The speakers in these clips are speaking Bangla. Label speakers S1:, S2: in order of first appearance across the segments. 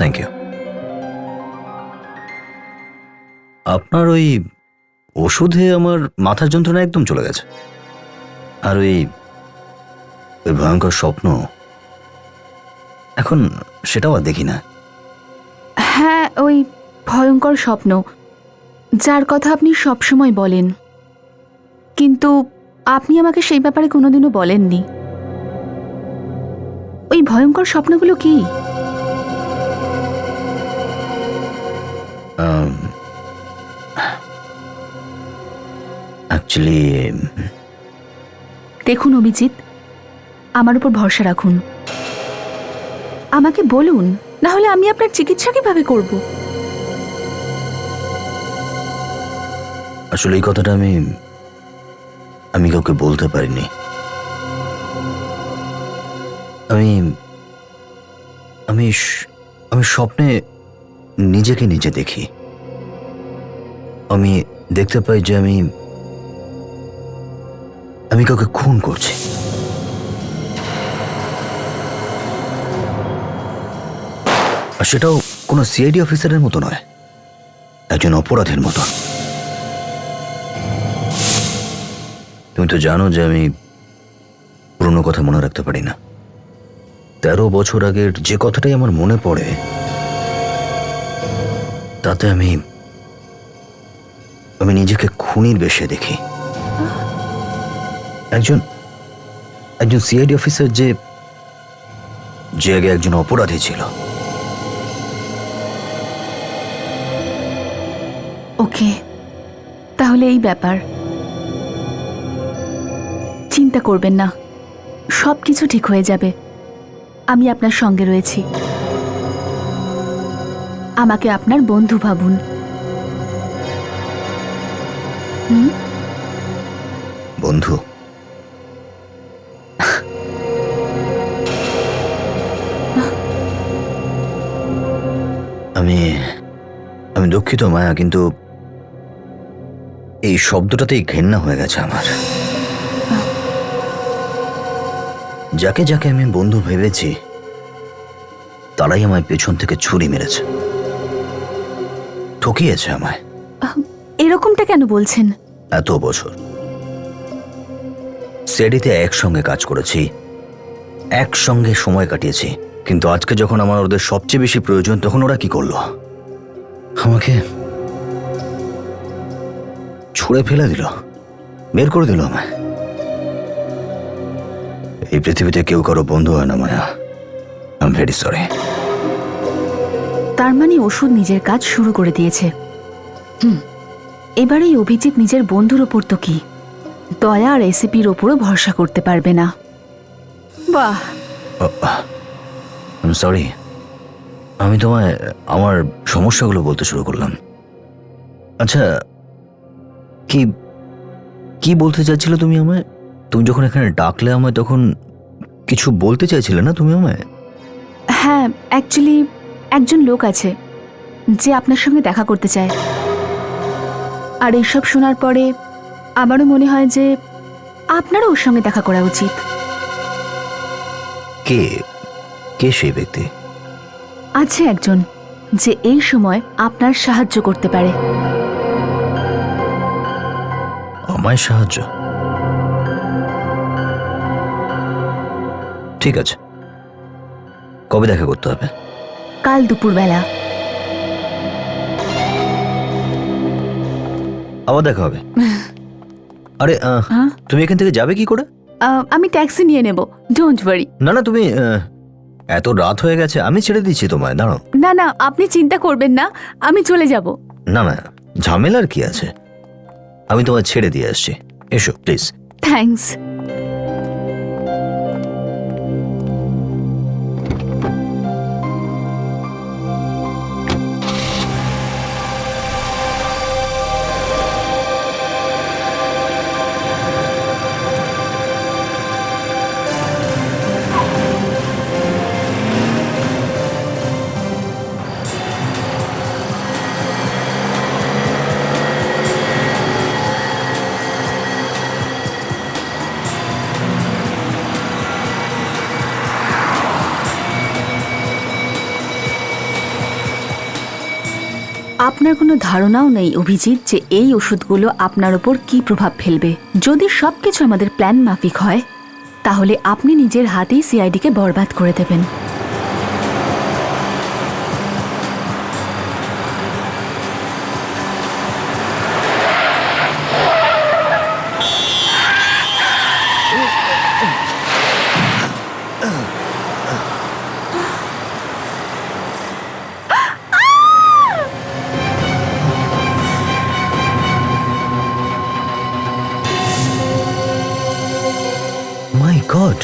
S1: Thank you. আপনার ওই ওষুধে আমার মাথার যন্ত্রণা একদম চলে গেছে। আর ওই ভয়ঙ্কর স্বপ্ন এখন সেটাও আর দেখি না।
S2: হ্যাঁ, ওই ভয়ঙ্কর স্বপ্ন যার কথা আপনি সবসময় বলেন, কিন্তু আপনি আমাকে সেই ব্যাপারে কোনোদিনও বলেননি। ওই ভয়ঙ্কর স্বপ্নগুলো কি?
S1: অ্যাকচুয়ালি
S2: দেখুন অভিজিৎ, আমার উপর ভরসা রাখুন, আমাকে বলুন, না হলে আমি আপনার চিকিৎসা কিভাবে করব?
S1: আসলে এই কথাটা আমি কাউকে বলতে পারিনি। আমি আমি আমি স্বপ্নে নিজেকে নিজে দেখি। আমি দেখতে পাই যে আমি কাউকে খুন করছি। আর সেটাও কোনো সিআইডি অফিসারের মতো নয়, একজন অপরাধের মতো। তুমি তো জানো যে আমি পুরনো কথা মনে রাখতে পারি না। 13 বছর আগের যে কথাটাই আমার মনে পড়ে, তাতে আমি নিজেকে খুনির বেশে দেখি। একজন সিআইডি অফিসার যে আগে একজন অপরাধী ছিল।
S2: ওকে, তাহলে এই ব্যাপার। চিন্তা করবেন না, সবকিছু ঠিক হয়ে যাবে। আমি আপনার সঙ্গে রয়েছি। আমাকে আপনার বন্ধু ভাবুন।
S1: বন্ধু? আমি দুঃখিত মায়া, কিন্তু এই শব্দটাতেই ঘেন্না হয়ে গেছে আমার। যাকে যাকে আমি বন্ধু ভেবেছি, তারাই আমায় পেছন থেকে ছুরি মেরেছে, ঠকিয়েছে আমায়।
S2: এরকমটা কেন বলছেন?
S1: এত বছর সিআইডিতে একসঙ্গে কাজ করেছি, একসঙ্গে সময় কাটিয়েছি, কিন্তু আজকে যখন আমার ওদের সবচেয়ে বেশি প্রয়োজন, তখন ওরা কি করলো? আমাকে ছুঁড়ে ফেলে দিল, বের করে দিল আমায়। এই পৃথিবীতে কেউ কারো বন্ধু হয় না মায়া। I am very sorry.
S2: তার মানে ওষুধ নিজের কাজ শুরু করে দিয়েছে। এবারে এই অভিজিৎ নিজের বন্ধুর ওপর তো কি, দয়া আর রেসিপির ওপরও ভরসা করতে পারবে না। বাহ,
S1: আই এম সরি। আমি তোমায় আমার সমস্যাগুলো বলতে শুরু করলাম। আচ্ছা, কি কি বলতে চাইছিলে তুমি আমায়? তুমি যখন এখানে ডাকলে আমায়, তখন কিছু বলতে চাইছিলে না তুমি আমায়?
S2: হ্যাঁ, অ্যাকচুয়ালি একজন লোক আছে যে আপনার সঙ্গে দেখা করতে চায়। আর এইসব শোনার পরে আমারও মনে হয় যে আপনারও ওর সঙ্গে দেখা করা উচিত।
S1: কে কে সেই ব্যক্তি?
S2: আছে একজন যে এই সময় আপনার সাহায্য করতে পারে।
S1: আমায় সাহায্য? ঠিক আছে, কবে দেখা করতে হবে?
S2: কাল দুপুরবেলা।
S1: আবার দেখা হবে। আরে
S2: হ্যাঁ?
S1: তুমি এখান থেকে যাবে কি করে?
S2: আমি ট্যাক্সি নিয়ে নেব, ডোন্ট ওয়ারি।
S1: না না, তুমি এত রাত হয়ে গেছে, আমি ছেড়ে দিচ্ছি তোমায়, দাঁড়াও।
S2: না না, আপনি চিন্তা করবেন না, আমি চলে যাব।
S1: না না, ঝামেলার কি আছে, আমি তোমায় ছেড়ে দিয়ে আসছি, এসো প্লিজ।
S2: থ্যাঙ্কস। আপনার কোনো ধারণাও নেই অভিজিৎ যে এই ওষুধগুলো আপনার ওপর কি প্রভাব ফেলবে। যদি সবকিছু আমাদের প্ল্যান মাফিক হয় তাহলে আপনি নিজের হাতেই সিআইডিকে বরবাদ করে দেবেন।
S1: মাই গড,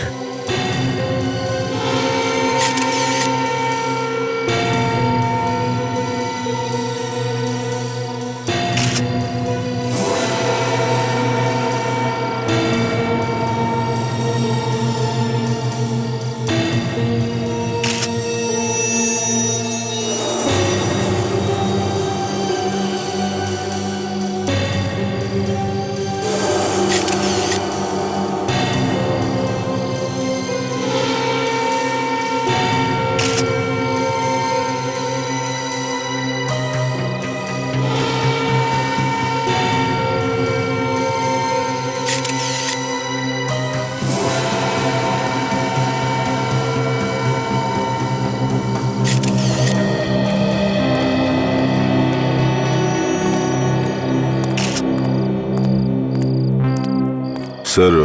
S3: স্যার,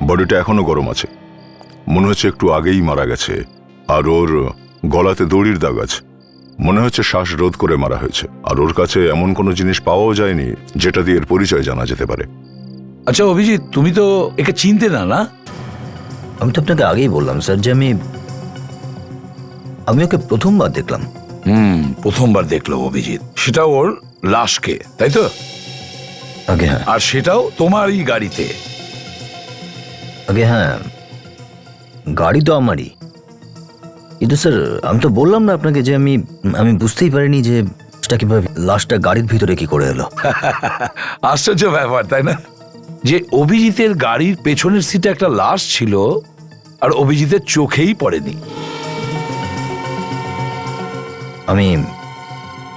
S3: বডিটা এখনো গরম আছে, মনে হচ্ছে একটু আগেই মারা গেছে। আর ওর গলাতে দড়ির দাগ আছে, মনে হচ্ছে শ্বাসরোধ করে মারা হয়েছে। আর ওর কাছে এমন কোনো জিনিস পাওয়াও যায়নি যেটা দিয়ে এর পরিচয় জানা যেতে পারে।
S4: আচ্ছা অভিজিৎ, তুমি তো একে চিনতে না, না?
S1: আমি তো আপনাকে আগেই বললাম স্যার যে আমি ওকে প্রথমবার দেখলাম।
S4: প্রথমবার দেখলো অভিজিৎ, সেটা ওর লাশকে, তাই তো?
S1: আগে হ্যাঁ,
S4: আর সেটাও তোমারই গাড়িতে।
S1: আগে হ্যাঁ, গাড়ি তো আমারই, কিন্তু স্যার আমি তো বললাম না আপনাকে যে আমি বুঝতেই পারিনি যে সেটা কিভাবে লাশটা গাড়ির ভিতরে কি করে এলো।
S4: আশ্চর্য ব্যাপার, তাই না? যে অভিজিতের গাড়ির পেছনের সিটে একটা লাশ ছিল আর অভিজিতের চোখেই পড়েনি।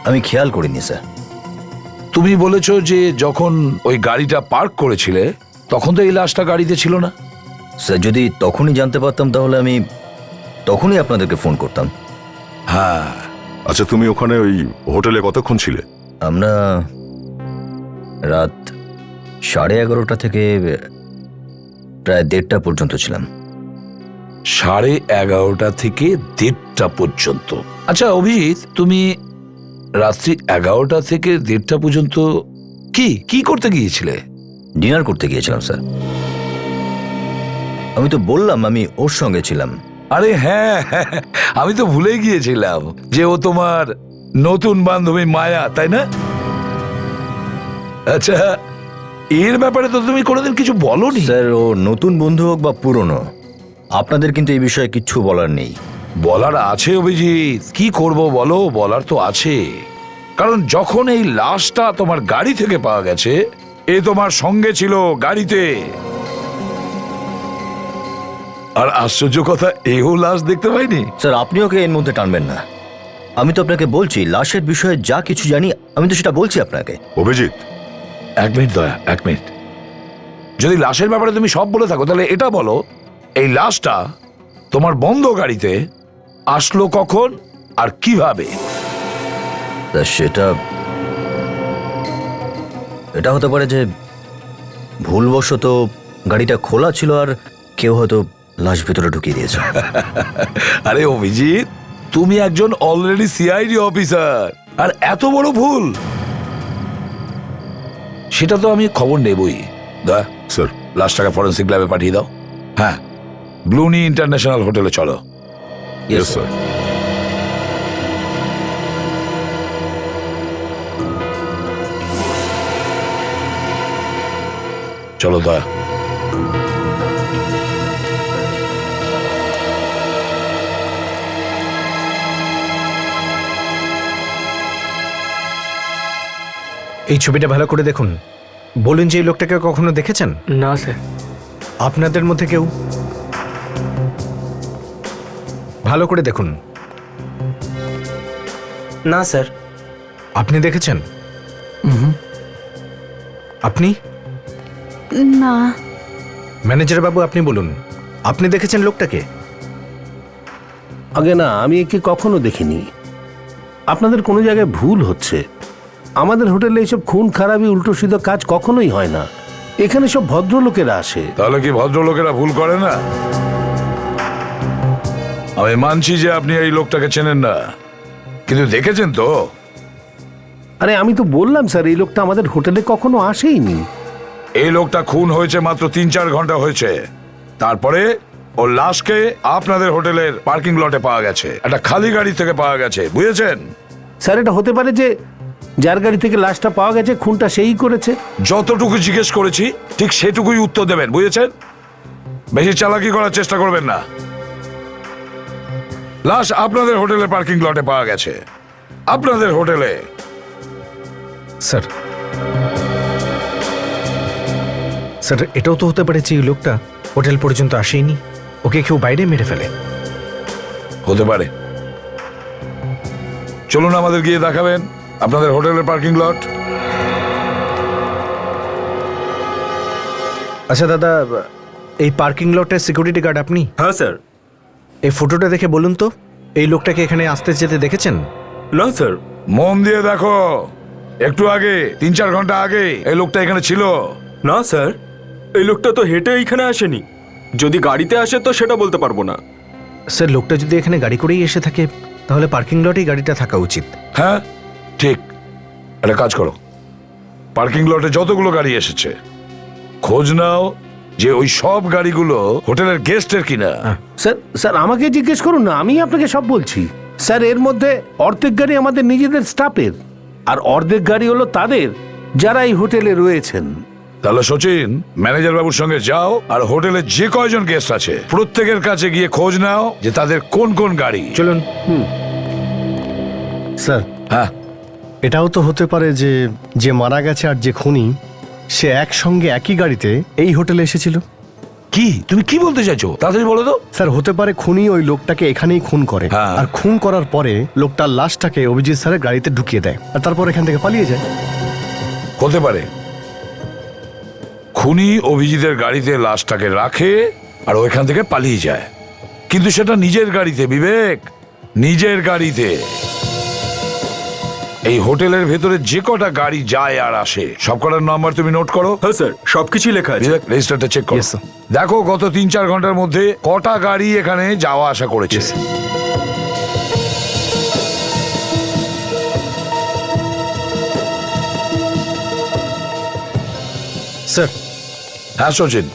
S1: আমি খেয়াল করিনি স্যার।
S4: তুমি বলেছো যে যখন ওই গাড়িটা পার্ক করেছিলে তখন তো এই লাশটা গাড়িতে ছিল না।
S1: স্যার যদি তখনই জানতে পারতাম তাহলে আমি তখনই আপনাদেরকে ফোন করতাম।
S4: হ্যাঁ,
S3: আচ্ছা, তুমি ওখানে ওই হোটেলে কতক্ষণ ছিলে?
S1: আমরা রাত 11:30 থেকে প্রায় 1:30 পর্যন্ত ছিলাম।
S4: 11:30 থেকে 1:30 পর্যন্ত। আচ্ছা অভিজিৎ, তুমি রাত্রি 11টা থেকে 1:30 পর্যন্ত কি করতে গিয়েছিলে?
S1: ডিনার করতে গিয়েছিলাম স্যার। আমি তো বললাম আমি ওর সঙ্গে ছিলাম।
S4: আরে হ্যাঁ, আমি তো ভুলে গিয়েছিলাম যে ও তোমার নতুন বান্ধবী মায়া, তাই না? আচ্ছা, এর ব্যাপারে তো তুমি কোনোদিন কিছু বলোনি।
S1: স্যার ও নতুন বন্ধু হোক বা পুরনো, আপনাদের কিন্তু এই বিষয়ে কিচ্ছু বলার নেই।
S4: বলার আছে অভিজিৎ, কি করব বলো, বলার তো আছে। কারণ যখন এই লাশটা তোমার গাড়ি থেকে পাওয়া গেছে, এ তোমার সঙ্গে ছিল গাড়িতে। আর আশ্চর্য কথা, এও লাশ দেখতে পাইনি।
S1: স্যার আপনি ওকে এর মধ্যে টানবেন না। আমি তো আপনাকে বলছি লাশের বিষয়ে যা কিছু জানি আমি তো সেটা বলছি আপনাকে।
S3: অভিজিৎ,
S4: 1 মিনিট দয়া, 1 মিনিট। যদি লাশের ব্যাপারে তুমি সব বলে থাকো তাহলে এটা বলো, এই লাশটা তোমার বন্ধ গাড়িতে আসলো কখন আর কিভাবে?
S1: তা সেটা এটা হতে পারে যে ভুলবশত গাড়িটা খোলা ছিল আর কেউ হয়তো লাশ ভিতরে ঢুকিয়ে দিয়েছে।
S4: আরে অভিজিৎ, তুমি একজন অলরেডি সিআইডি অফিসার, আর এত বড় ভুল? সেটা তো আমি খবর নেবই। দয়া
S3: স্যার,
S4: লাশটাকে ফরেন্সিক ল্যাবে পাঠিয়ে দাও। হ্যাঁ, ব্লুনি ইন্টারন্যাশনাল হোটেলে চলো।
S3: Yes sir.
S4: চলো দয়া।
S5: এই ছবিটা ভালো করে দেখুন। বলুন যে এই লোকটাকে কখনো দেখেছেন?
S6: না স্যার।
S5: আপনাদের মধ্যে কেউ? ভালো করে দেখুন।
S6: না স্যার।
S5: আপনি দেখেছেন? আপনি?
S2: না।
S5: ম্যানেজার বাবু, আপনি বলুন, আপনি দেখেছেন লোকটাকে?
S7: আগে না, আমি একে কখনো দেখিনি। আপনাদের কোনো জায়গায় ভুল হচ্ছে। আমাদের হোটেলে এইসব খুন খারাপি উল্টো সিধা কাজ কখনোই হয় না। এখানে সব ভদ্রলোকেরা আসে।
S4: তাহলে কি ভদ্রলোকেরা ভুল করে না? আমি মানছি যে আপনি এই লোকটাকে চেনেন না, কিন্তু দেখেছেন তো?
S7: আরে আমি তো বললাম স্যার, এই লোকটা আমাদের হোটেলে কখনো আসেইনি।
S4: এই লোকটা খুন হয়েছে মাত্র 3-4 ঘন্টা হয়েছে। তারপরে ওর লাশকে আপনাদের হোটেলের পার্কিং লটে পাওয়া গেছে, একটা খালি গাড়ি থেকে পাওয়া গেছে, বুঝেছেন?
S7: স্যার, এটা হতে পারে যে যার গাড়ি থেকে লাশটা পাওয়া গেছে খুনটা সেই করেছে।
S4: যতটুকু জিজ্ঞেস করেছি ঠিক সেটুকুই উত্তর দেবেন, বুঝেছেন? বেশি চালাকি করার চেষ্টা করবেন না। লাশ আপনাদের হোটেলের পার্কিং লটে পাওয়া গেছে, আপনাদের হোটেলে।
S5: স্যার, স্যার, এটাও তো হতে পারে যে এই লোকটা হোটেল পর্যন্ত আসেনি, ওকে কেউ বাইরে মেরে ফেলে।
S4: হতে পারে। চলুন আমাদের গিয়ে দেখাবেন আপনাদের হোটেলের পার্কিং লট।
S5: আচ্ছা দাদা, এই পার্কিং লটের সিকিউরিটি গার্ড আপনি?
S6: হ্যাঁ স্যার।
S5: এই ফটোটা দেখে বলুন তো, এই লোকটাকে এখানে আসতে যেতে দেখেছেন?
S6: না স্যার।
S4: মন দিয়ে দেখো, একটু আগে 3-4 ঘন্টা আগে এই লোকটা এখানে ছিল।
S6: না স্যার, এই লোকটা তো হেঁটে এইখানে আসেনি। যদি গাড়িতে আসে তো সেটা বলতে পারবো না।
S5: স্যার, লোকটা যদি এখানে গাড়ি করেই এসে থাকে তাহলে পার্কিং লটেই গাড়িটা থাকা উচিত।
S4: হ্যাঁ ঠিক। একটা কাজ করো, পার্কিং লটে যতগুলো গাড়ি এসেছে খোঁজ নাও যে ওই সব গাড়িগুলো হোটেলের গেস্টের কিনা।
S7: স্যার, স্যার আমাকে জিজ্ঞেস করুন না, আমি আপনাকে সব বলছি। স্যার, এর মধ্যে অর্ধেক গাড়ি আমাদের নিজেদের স্টাফের, আর অর্ধেক গাড়ি হলো তাদের যারা এই হোটেলে রয়েছেন।
S4: তাহলে সচিন, ম্যানেজার বাবুর সঙ্গে যাও আর হোটেলে যে কয়জন গেস্ট আছে প্রত্যেকের কাছে গিয়ে খোঁজ নাও যে তাদের কোন কোন গাড়ি।
S5: চলুন।
S8: স্যার,
S4: হ্যাঁ,
S8: এটাও তো হতে পারে যে যে মারা গেছে আর যে খুনি সে একসঙ্গে একই গাড়িতে এই হোটেলে এসেছিল।
S4: কি তুমি কি বলতে চাইছো? তাড়াতাড়ি বলো তো।
S8: স্যার, হতে পারে খুনি ওই লোকটাকে এখানেই খুন করে,
S4: হ্যাঁ।
S8: আর খুন করার পরে লোকটার লাশটাকে অভিজিৎ স্যারের গাড়িতে ঢুকিয়ে দেয় আর তারপর এখান থেকে পালিয়ে যায়।
S4: হতে পারে খুনি অভিজিতের গাড়িতে লাশটাকে রাখে আর ওইখান থেকে পালিয়ে যায়, কিন্তু সেটা নিজের গাড়িতে। বিবেক, নিজের গাড়িতে। এই হোটেলের ভেতরে যে কটা গাড়ি যায় আর আসে সব কটার নাম্বার তুমি নোট করো।
S6: হ্যাঁ স্যার, সবকিছুই লেখা আছে।
S4: বিবেক, রেজিস্টারটা চেক করো।
S8: Yes, sir.
S4: দেখো গত 3-4 ঘন্টার মধ্যে কটা গাড়ি এখানে যাওয়া আসা করেছে।
S5: স্যার,
S4: হ্যাঁ সচিন,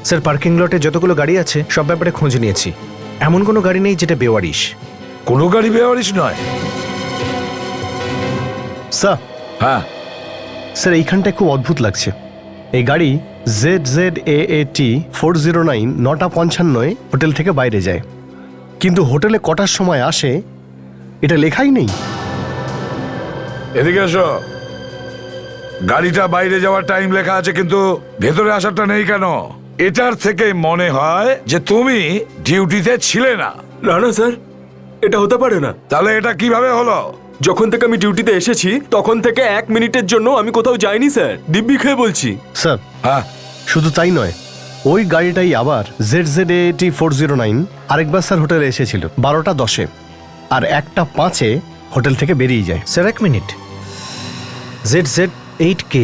S5: স্যার, পার্কিং লটে যতগুলো গাড়ি আছে সব ব্যাপারে খোঁজ নিয়েছি। এমন কোনো গাড়ি নেই যেটা বেওয়ারিশ।
S4: কোনো গাড়ি বেওয়ারিশ নয়।
S8: স্যার,
S4: হ্যাঁ,
S8: স্যার এইখানটায় খুব অদ্ভুত লাগছে। এই গাড়ি ZZAAT 409 9:55 হোটেল থেকে বাইরে যায়, কিন্তু হোটেলে কটার সময় আসে এটা লেখাই নেই।
S4: এদিকে এসো। গাড়িটা বাইরে যাওয়ার টাইম লেখা আছে কিন্তু ভেতরে আসারটা নেই কেন? এটার থেকে মনে হয় যে তুমি ডিউটিতে ছিলে না।
S6: না না স্যার, এটা হতে পারে না।
S4: তাহলে এটা কিভাবে হলো?
S6: যখন থেকে আমি ডিউটিতে এসেছি তখন থেকে 1 মিনিটের জন্য আমি কোথাও যাইনি স্যার, দিব্যি খেয়ে বলছি।
S8: স্যার,
S4: হ্যাঁ,
S8: শুধু তাই নয়, ওই গাড়িটাই আবার ZZAT409 আরেকবার স্যার হোটেলে এসেছিল 12:10 আর 1:05 হোটেল থেকে বেরিয়ে যায়।
S5: স্যার এক মিনিট, ZZ8K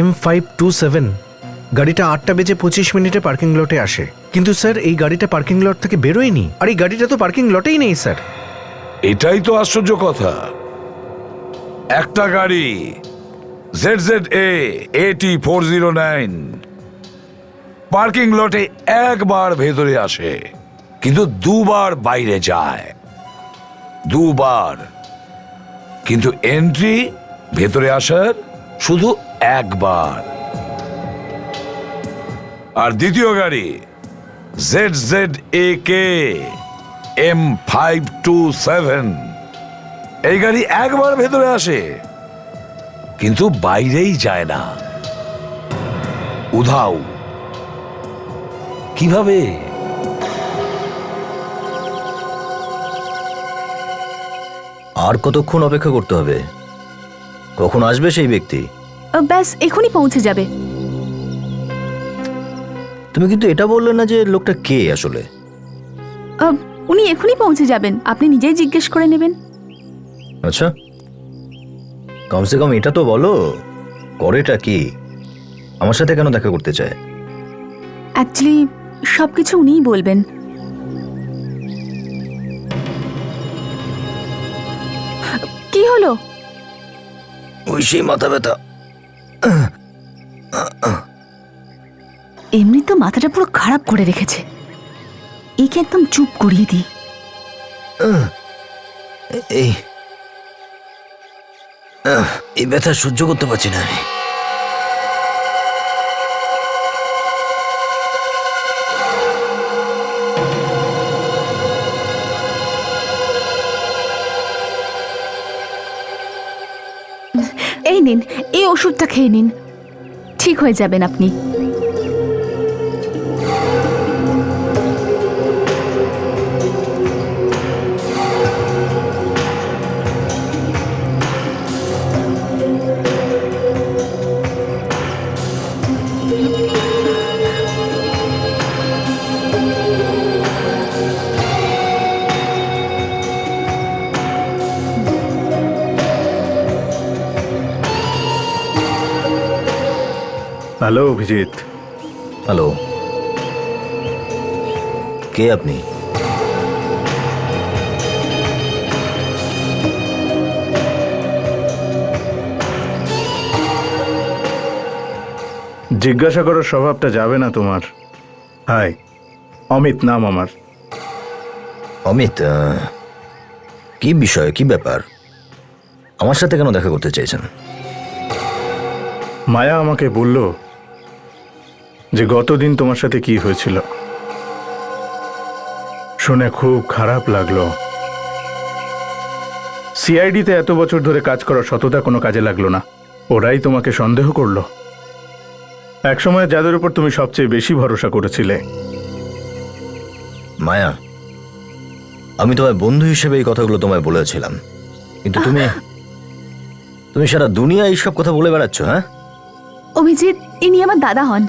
S5: M527 গাড়িটা 8:25 পার্কিং লটে আসে, কিন্তু স্যার এই গাড়িটা পার্কিং লট থেকে বেরোয়নি, আর এই গাড়িটা তো পার্কিং লটেই নেই স্যার।
S4: এটাই তো আশ্চর্য কথা। একটা গাড়ি ZZAT409 পার্কিং লটে একবার ভেতরে আসে, কিন্তু দুবার বাইরে যায়, দুবার। কিন্তু এন্ট্রি ভেতরে আসার শুধু একবার। আর দ্বিতীয় গাড়ি ZZAK M527 এই গাড়ি একবার ভেতরে আসে, কিন্তু বাইরেই যায় না, উধাও। কিভাবে?
S1: আর কতক্ষণ অপেক্ষা করতে হবে? কখন আসবে সেই ব্যক্তি?
S2: ব্যাস এখনই পৌঁছে যাবে।
S1: তুমি কিন্তু এটা বললে না যে লোকটা কে আসলে।
S2: উনি এখনই পৌঁছে যাবেন, আপনি নিজেই জিজ্ঞেস করে নেবেন।
S1: আচ্ছা, কমসে কম এটা তো বলো, করেটা কি, আমার সাথে কেন দেখা করতে চায়?
S2: অ্যাকচুয়ালি সবকিছু উনিই বলবেন। কি হলো?
S1: ওই সেই মাথা ব্যথা।
S2: এমনি তো মাথাটা পুরো খারাপ করে রেখেছে, একে একদম চুপ করিয়ে দিই।
S1: এই এই ব্যথা সহ্য করতে পারছি না আমি।
S2: এই নিন, এই ওষুধটা খেয়ে নিন, ঠিক হয়ে যাবেন আপনি।
S9: হ্যালো অভিজিৎ।
S1: হ্যালো, কে আপনি?
S9: জিজ্ঞাসা করার স্বভাবটা যাবে না তোমার। হাই, অমিত নাম আমার।
S1: অমিত, কি বিষয়, কি ব্যাপার? আমার সাথে কেন দেখা করতে চাইছেন?
S9: মায়া আমাকে বলল যে গতদিন তোমার সাথে কি হয়েছিল, শুনে খুব খারাপ লাগলো। সিআইডিতে এত বছর ধরে কাজ করার সততা কোনো কাজে লাগলো না, ওরাই তোমাকে সন্দেহ করলো। একসময় যাদের উপর তুমি সবচেয়ে বেশি ভরসা করেছিলে।
S1: মায়া, আমি তোমায় বন্ধু হিসেবে এই কথাগুলো তোমায় বলেছিলাম, কিন্তু তুমি তুমি সারা দুনিয়া এইসব কথা বলে বেড়াচ্ছ। হ্যাঁ
S2: অভিজিৎ, ইনি আমার দাদা হন,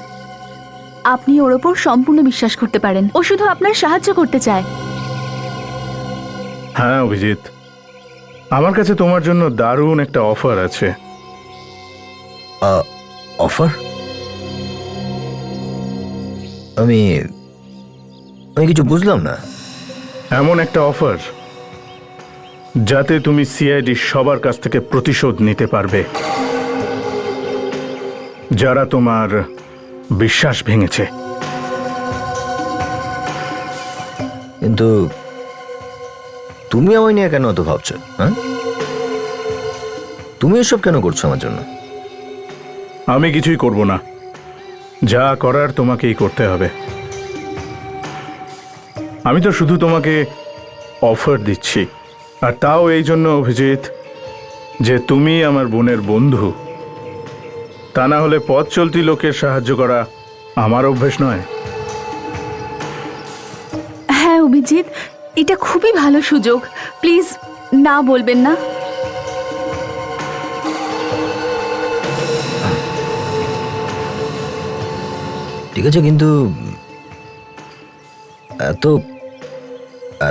S2: আপনি ওর ওপর সম্পূর্ণ বিশ্বাস করতে পারেন, ও শুধু আপনার সাহায্য করতে চায়।
S9: হ্যাঁ অভিজিৎ, আমার কাছে তোমার জন্য দারুণ একটা অফার আছে।
S1: অফার? আমি আমি কিছু বুঝলাম না।
S9: এমন একটা অফার যাতে তুমি সিআইডি সবার কাছ থেকে প্রতিশোধ নিতে পারবে যারা তোমার বিশ্বাস ভেঙেছে।
S1: কিন্তু তুমি আমায় নিয়ে কেন এত ভাবছো? হ্যাঁ, তুমি এসব কেন করছো আমার জন্য?
S9: আমি কিছুই করব না, যা করার তোমাকেই করতে হবে। আমি তো শুধু তোমাকে অফার দিচ্ছি, আর তাও এই জন্য অভিজিৎ যে তুমি আমার বোনের বন্ধু। তা না হলে পথ চলতি লোকের সাহায্য করা আমার অভ্যেস নয়।
S2: হ্যাঁ অভিজিৎ, এটা খুবই ভালো সুযোগ, প্লিজ না বলবেন না।
S1: ঠিক আছে, কিন্তু এত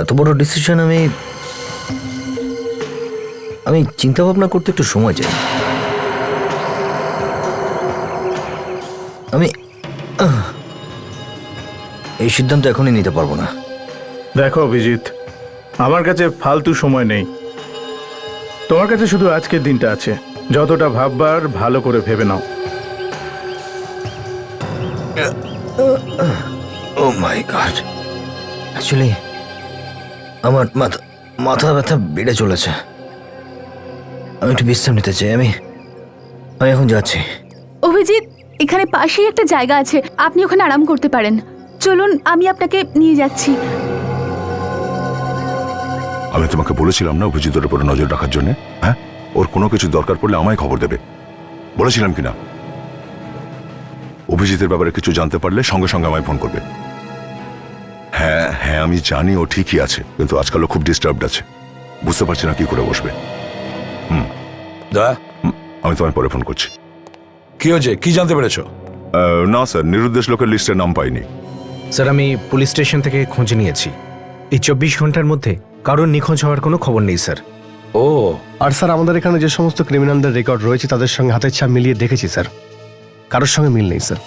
S1: এত বড় ডিসিশন আমি চিন্তা ভাবনা করতে একটু সময় চাই। আমি এই সিদ্ধান্ত এখনই নিতে পারবো না।
S9: দেখো অভিজিৎ, আমার কাছে ফালতু সময় নেই। তোমার কাছে শুধু আজকের দিনটা আছে, যতটা ভাববার ভালো করে ভেবে নাও।
S1: ও মাই গড, অ্যাকচুয়ালি আমার মাথা ব্যথা বেড়ে চলেছে। আমি একটু বিশ্রাম নিতে চাই। আমি এখন যাচ্ছি।
S2: অভিজিৎ, এখানে পাশেই একটা জায়গা আছে, আপনি ওখানে আরাম করতে পারেন। চলুন, আমি আপনাকে নিয়ে যাচ্ছি।
S3: আমি তোমাকে বলেছিলাম না অভিজিতের উপরে নজর রাখার জন্য? হ্যাঁ, ওর কোনো কিছু দরকার পড়লে আমায় খবর দেবে, বলেছিলাম কিনা? অভিজিতের ব্যাপারে কিছু জানতে পারলে সঙ্গে সঙ্গে আমায় ফোন করবে। হ্যাঁ হ্যাঁ, আমি জানি ও ঠিকই আছে, কিন্তু আজকাল ও খুব ডিস্টার্বড আছে, বুঝতে পারছি না কি করে বসবে।
S4: দয়া,
S3: আমি তোমায় পরে ফোন করছি।
S4: কি হয়েছে? কি জানতে পেরেছো?
S3: না স্যার, নিরুদ্দেশ লোকের লিস্টে নাম পাইনি।
S5: স্যার, আমি পুলিশ স্টেশন থেকে খোঁজ নিয়েছি। এই 24 ঘন্টার মধ্যে কারোর নিখোঁজ হওয়ার কোনো খবর নেই স্যার।
S4: ও,
S8: আর স্যার, আমাদের এখানে যে সমস্ত ক্রিমিনালদের রেকর্ড রয়েছে তাদের সঙ্গে হাতের ছাপ মিলিয়ে দেখেছি স্যার, কারোর সঙ্গে মিল নেই স্যার।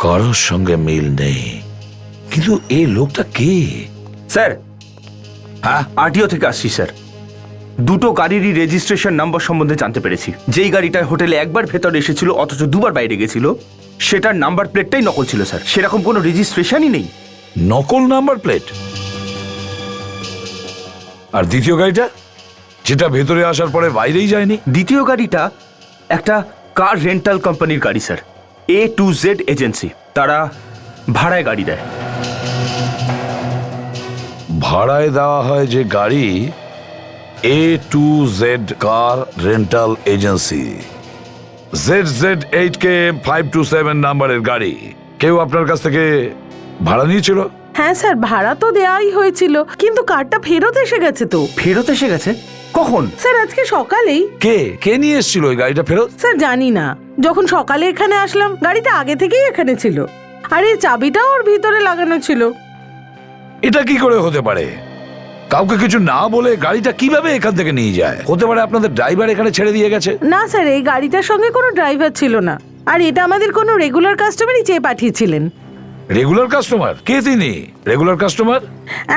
S4: কারোর সঙ্গে মিল নেই, কিন্তু এই লোকটা কে?
S6: স্যার,
S4: হ্যাঁ,
S6: আরটিও থেকে আসছি স্যার। দুটো গাড়িরই রেজিস্ট্রেশন নাম্বার সম্বন্ধে জানতে পেরেছি। যেই গাড়িটায় হোটেলে একবার ভেতরে এসেছিল অথচ দুবার বাইরে গেছিল, সেটার নাম্বার প্লেটটাই নকল ছিল স্যার। সেরকম কোনো রেজিস্ট্রেশনই নেই।
S4: নকল নাম্বার প্লেট। আর দ্বিতীয় গাড়িটা, যেটা ভেতরে আসার পরে বাইরেই যায়নি?
S6: দ্বিতীয় গাড়িটা একটা কার রেন্টাল কোম্পানির গাড়ি স্যার, A2Z এজেন্সি। তারা ভাড়ায় গাড়ি দেয়।
S4: ভাড়ায় দেওয়া হয় যে গাড়ি, A2Z কার রেন্টাল এজেন্সি, ZZ8K527 নাম্বারের গাড়ি। কেউ আপনার কাছ থেকে ভাড়া নিয়েছিল?
S10: হ্যাঁ স্যার, ভাড়া তো দেওয়াই হয়েছিল, কিন্তু কারটা ফেরত এসে গেছে তো।
S6: ফেরত এসে গেছে? কখন?
S10: স্যার, আজকে সকালেই।
S4: কে নিয়ে এসেছিল ওই গাড়িটা ফেরত?
S10: স্যার, জানি না, যখন সকালে এখানে আসলাম গাড়িটা আগে থেকেই এখানে ছিল, আর এই চাবিটাও ওর ভিতরে লাগানো ছিল।
S4: এটা কি করে হতে পারে? কাউকে কিছু না বলে গাড়িটা কিভাবে এখান থেকে নিয়ে যায়? হতে পারে আপনাদের ড্রাইভার এখানে ছেড়ে দিয়ে গেছে।
S10: না স্যার, এই গাড়িটার সঙ্গে কোনো ড্রাইভার ছিল না, আর এটা আমাদের কোনো রেগুলার কাস্টমারই চেয়ে পাঠিয়েছিলেন।
S4: Regular customer? কে তিনি? Regular customer?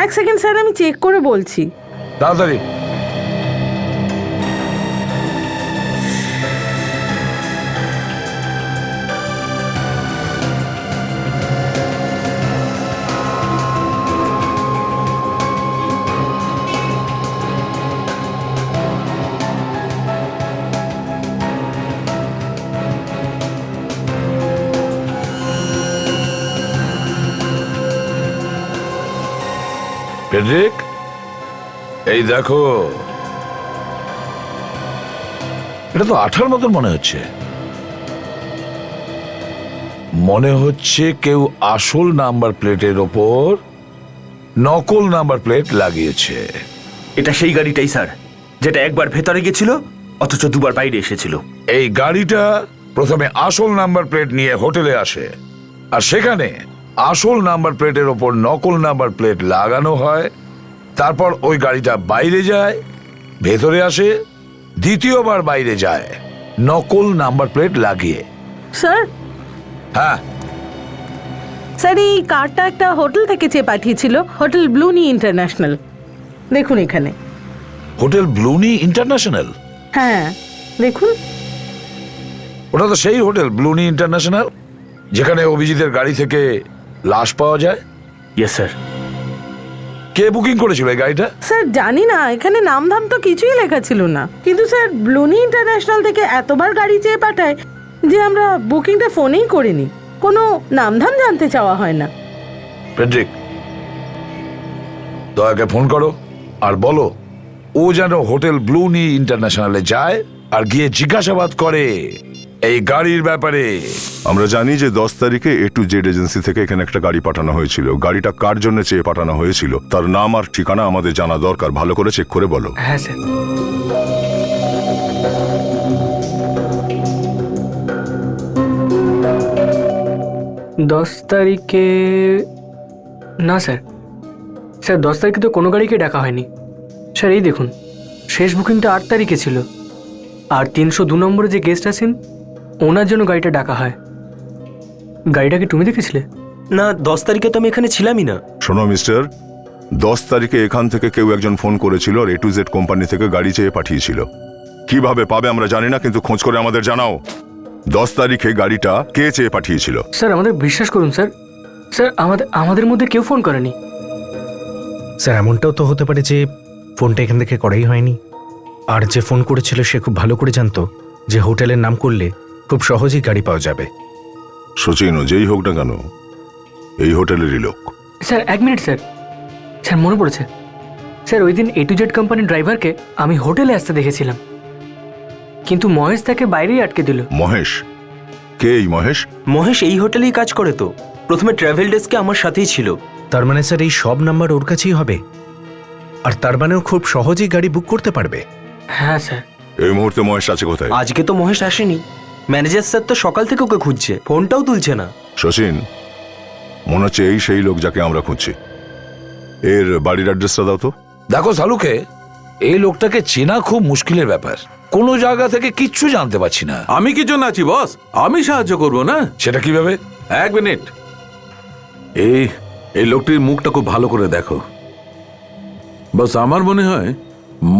S10: এক সেকেন্ড স্যার, আমি চেক করে বলছি।
S4: তাড়াতাড়ি। ফেডরিক, এই দেখো, এটা তো আঠার মতন মনে হচ্ছে। মনে হচ্ছে কেউ আসল নাম্বার প্লেটের ওপর নকল নাম্বার প্লেট লাগিয়েছে।
S6: এটা সেই গাড়িটাই স্যার, যেটা একবার ভেতরে গেছিল অথচ দুবার বাইরে এসেছিল।
S4: এই গাড়িটা প্রথমে আসল নাম্বার প্লেট নিয়ে হোটেলে আসে, আর সেখানে আসল নাম্বার প্লেটের ওপর নকল নাম্বার প্লেট লাগানো হয়। তারপর ওই গাড়িটা বাইরে যায়, ভেতরে আসে, দ্বিতীয়বার বাইরে যায় নকল নাম্বার প্লেট লাগিয়ে।
S10: স্যার,
S4: হ্যাঁ
S10: স্যার, এই কারটা একটা হোটেল থেকে চেয়ে পাঠিয়েছিল, হোটেল ব্লুনি ইন্টারন্যাশনাল। দেখুন এখানে।
S4: হোটেল ব্লুনি ইন্টারন্যাশনাল?
S10: হ্যাঁ দেখুন।
S4: ওটা তো সেই হোটেল ব্লুনি ইন্টারন্যাশনাল যেখানে অভিজিতের গাড়ি থেকে লাশ পাওয়া যায়।
S6: Yes sir.
S4: কে বুকিং করেছিল এই গাড়িটা?
S10: স্যার, জানি না, এখানে নামধাম তো কিছুই লেখা ছিল না, কিন্তু স্যার ব্লুনি ইন্টারন্যাশনাল থেকে এতবার গাড়ি চেয়ে পাঠায় যে আমরা বুকিংটা ফোনেই করিনি, কোনো নামধাম জানতে চাওয়া হয় না।
S4: ফেডরিক, দয়াকে ফোন করো আর বলো ও যেন হোটেল ব্লুনি ইন্টারন্যাশনালে যায় আর গিয়ে জিজ্ঞাসাবাদ করে এই গাড়ির ব্যাপারে।
S3: আমরা জানি যে 10 তারিখে A2Z এজেন্সি থেকে এখানে একটা গাড়ি পাঠানো হয়েছিল। গাড়িটা কার জন্য চেয়ে পাঠানো হয়েছিল তার নাম আর ঠিকানা আমাদের জানা দরকার। ভালো করে চেক করে বলো।
S5: হ্যাঁ স্যার।
S11: 10 তারিখে না স্যার, 10 তারিখে তো কোনো গাড়িকে ডাকা হয়নি স্যার। এই দেখুন, শেষ বুকিংটা 8 তারিখে ছিল, আর 302 নম্বরে যে গেস্ট আছেন ওনার জন্য গাড়িটা ডাকা হয়। গাড়িটাকে তুমি দেখেছিলে?
S6: না, 10 তারিখে তো আমি এখানে ছিলামই না।
S3: শোনো মিস্টার, 10 তারিখে এখান থেকে কেউ একজন ফোন করেছিল আর A to Z কোম্পানি থেকে গাড়ি চেয়ে পাঠিয়েছিল। কিভাবে পাবে আমরা জানি না, কিন্তু খোঁজ করে আমাদের জানাও 10 তারিখে গাড়িটা কে চেয়ে পাঠিয়েছিল।
S11: স্যার আমাদের বিশ্বাস করুন স্যার, আমাদের মধ্যে কেউ ফোন করেনি।
S5: স্যার এমনটাও তো হতে পারে যে ফোনটা এখান থেকে করাই হয়নি, আর যে ফোন করেছিল সে খুব ভালো করে জানতো যে হোটেলের নাম করলে খুব সহজেই গাড়ি পাওয়া যাবে।
S3: সচিন যেই হোক না কেন এই হোটেলেরই লোক।
S11: স্যার 1 মিনিট স্যার, মনে পড়েছে স্যার, ওই দিন A to Z কোম্পানির ড্রাইভারকে আমি হোটেলে আসতে দেখেছিলাম, কিন্তু মহেশ তাকে বাইরেই আটকে দিল।
S3: মহেশ? কে এই মহেশ?
S6: মহেশ এই হোটেলেই কাজ করে তো, প্রথমে ট্রাভেল ডেস্কে আমার সাথেই ছিল।
S5: তার মানে স্যার এই সব নাম্বার ওর কাছেই হবে, আর তার মানেও খুব সহজেই গাড়ি বুক করতে পারবে।
S11: হ্যাঁ স্যার।
S3: এই মুহূর্তে মহেশ আছে কোথায়?
S6: আজকে তো মহেশ আসেনি, ম্যানেজার স্যার তো সকাল থেকে ওকে খুঁজছে, ফোনটাও তুলছে না।
S3: সচিন, মনে হচ্ছে এই সেই লোক যাকে আমরা খুঁজছি। এর বাড়ির অ্যাড্রেসটা দাও তো।
S4: দেখো সালুকে, এই লোকটাকে চেনা খুব মুশকিলের ব্যাপার। কোনো জায়গা থেকে কিচ্ছু জানতে পারছি না।
S12: আমি কি জন্য আছি বস? আমি সাহায্য করব না?
S4: সেটা কিভাবে?
S12: 1 মিনিট, এই লোকটির মুখটা খুব ভালো করে দেখো বস। আমার মনে হয়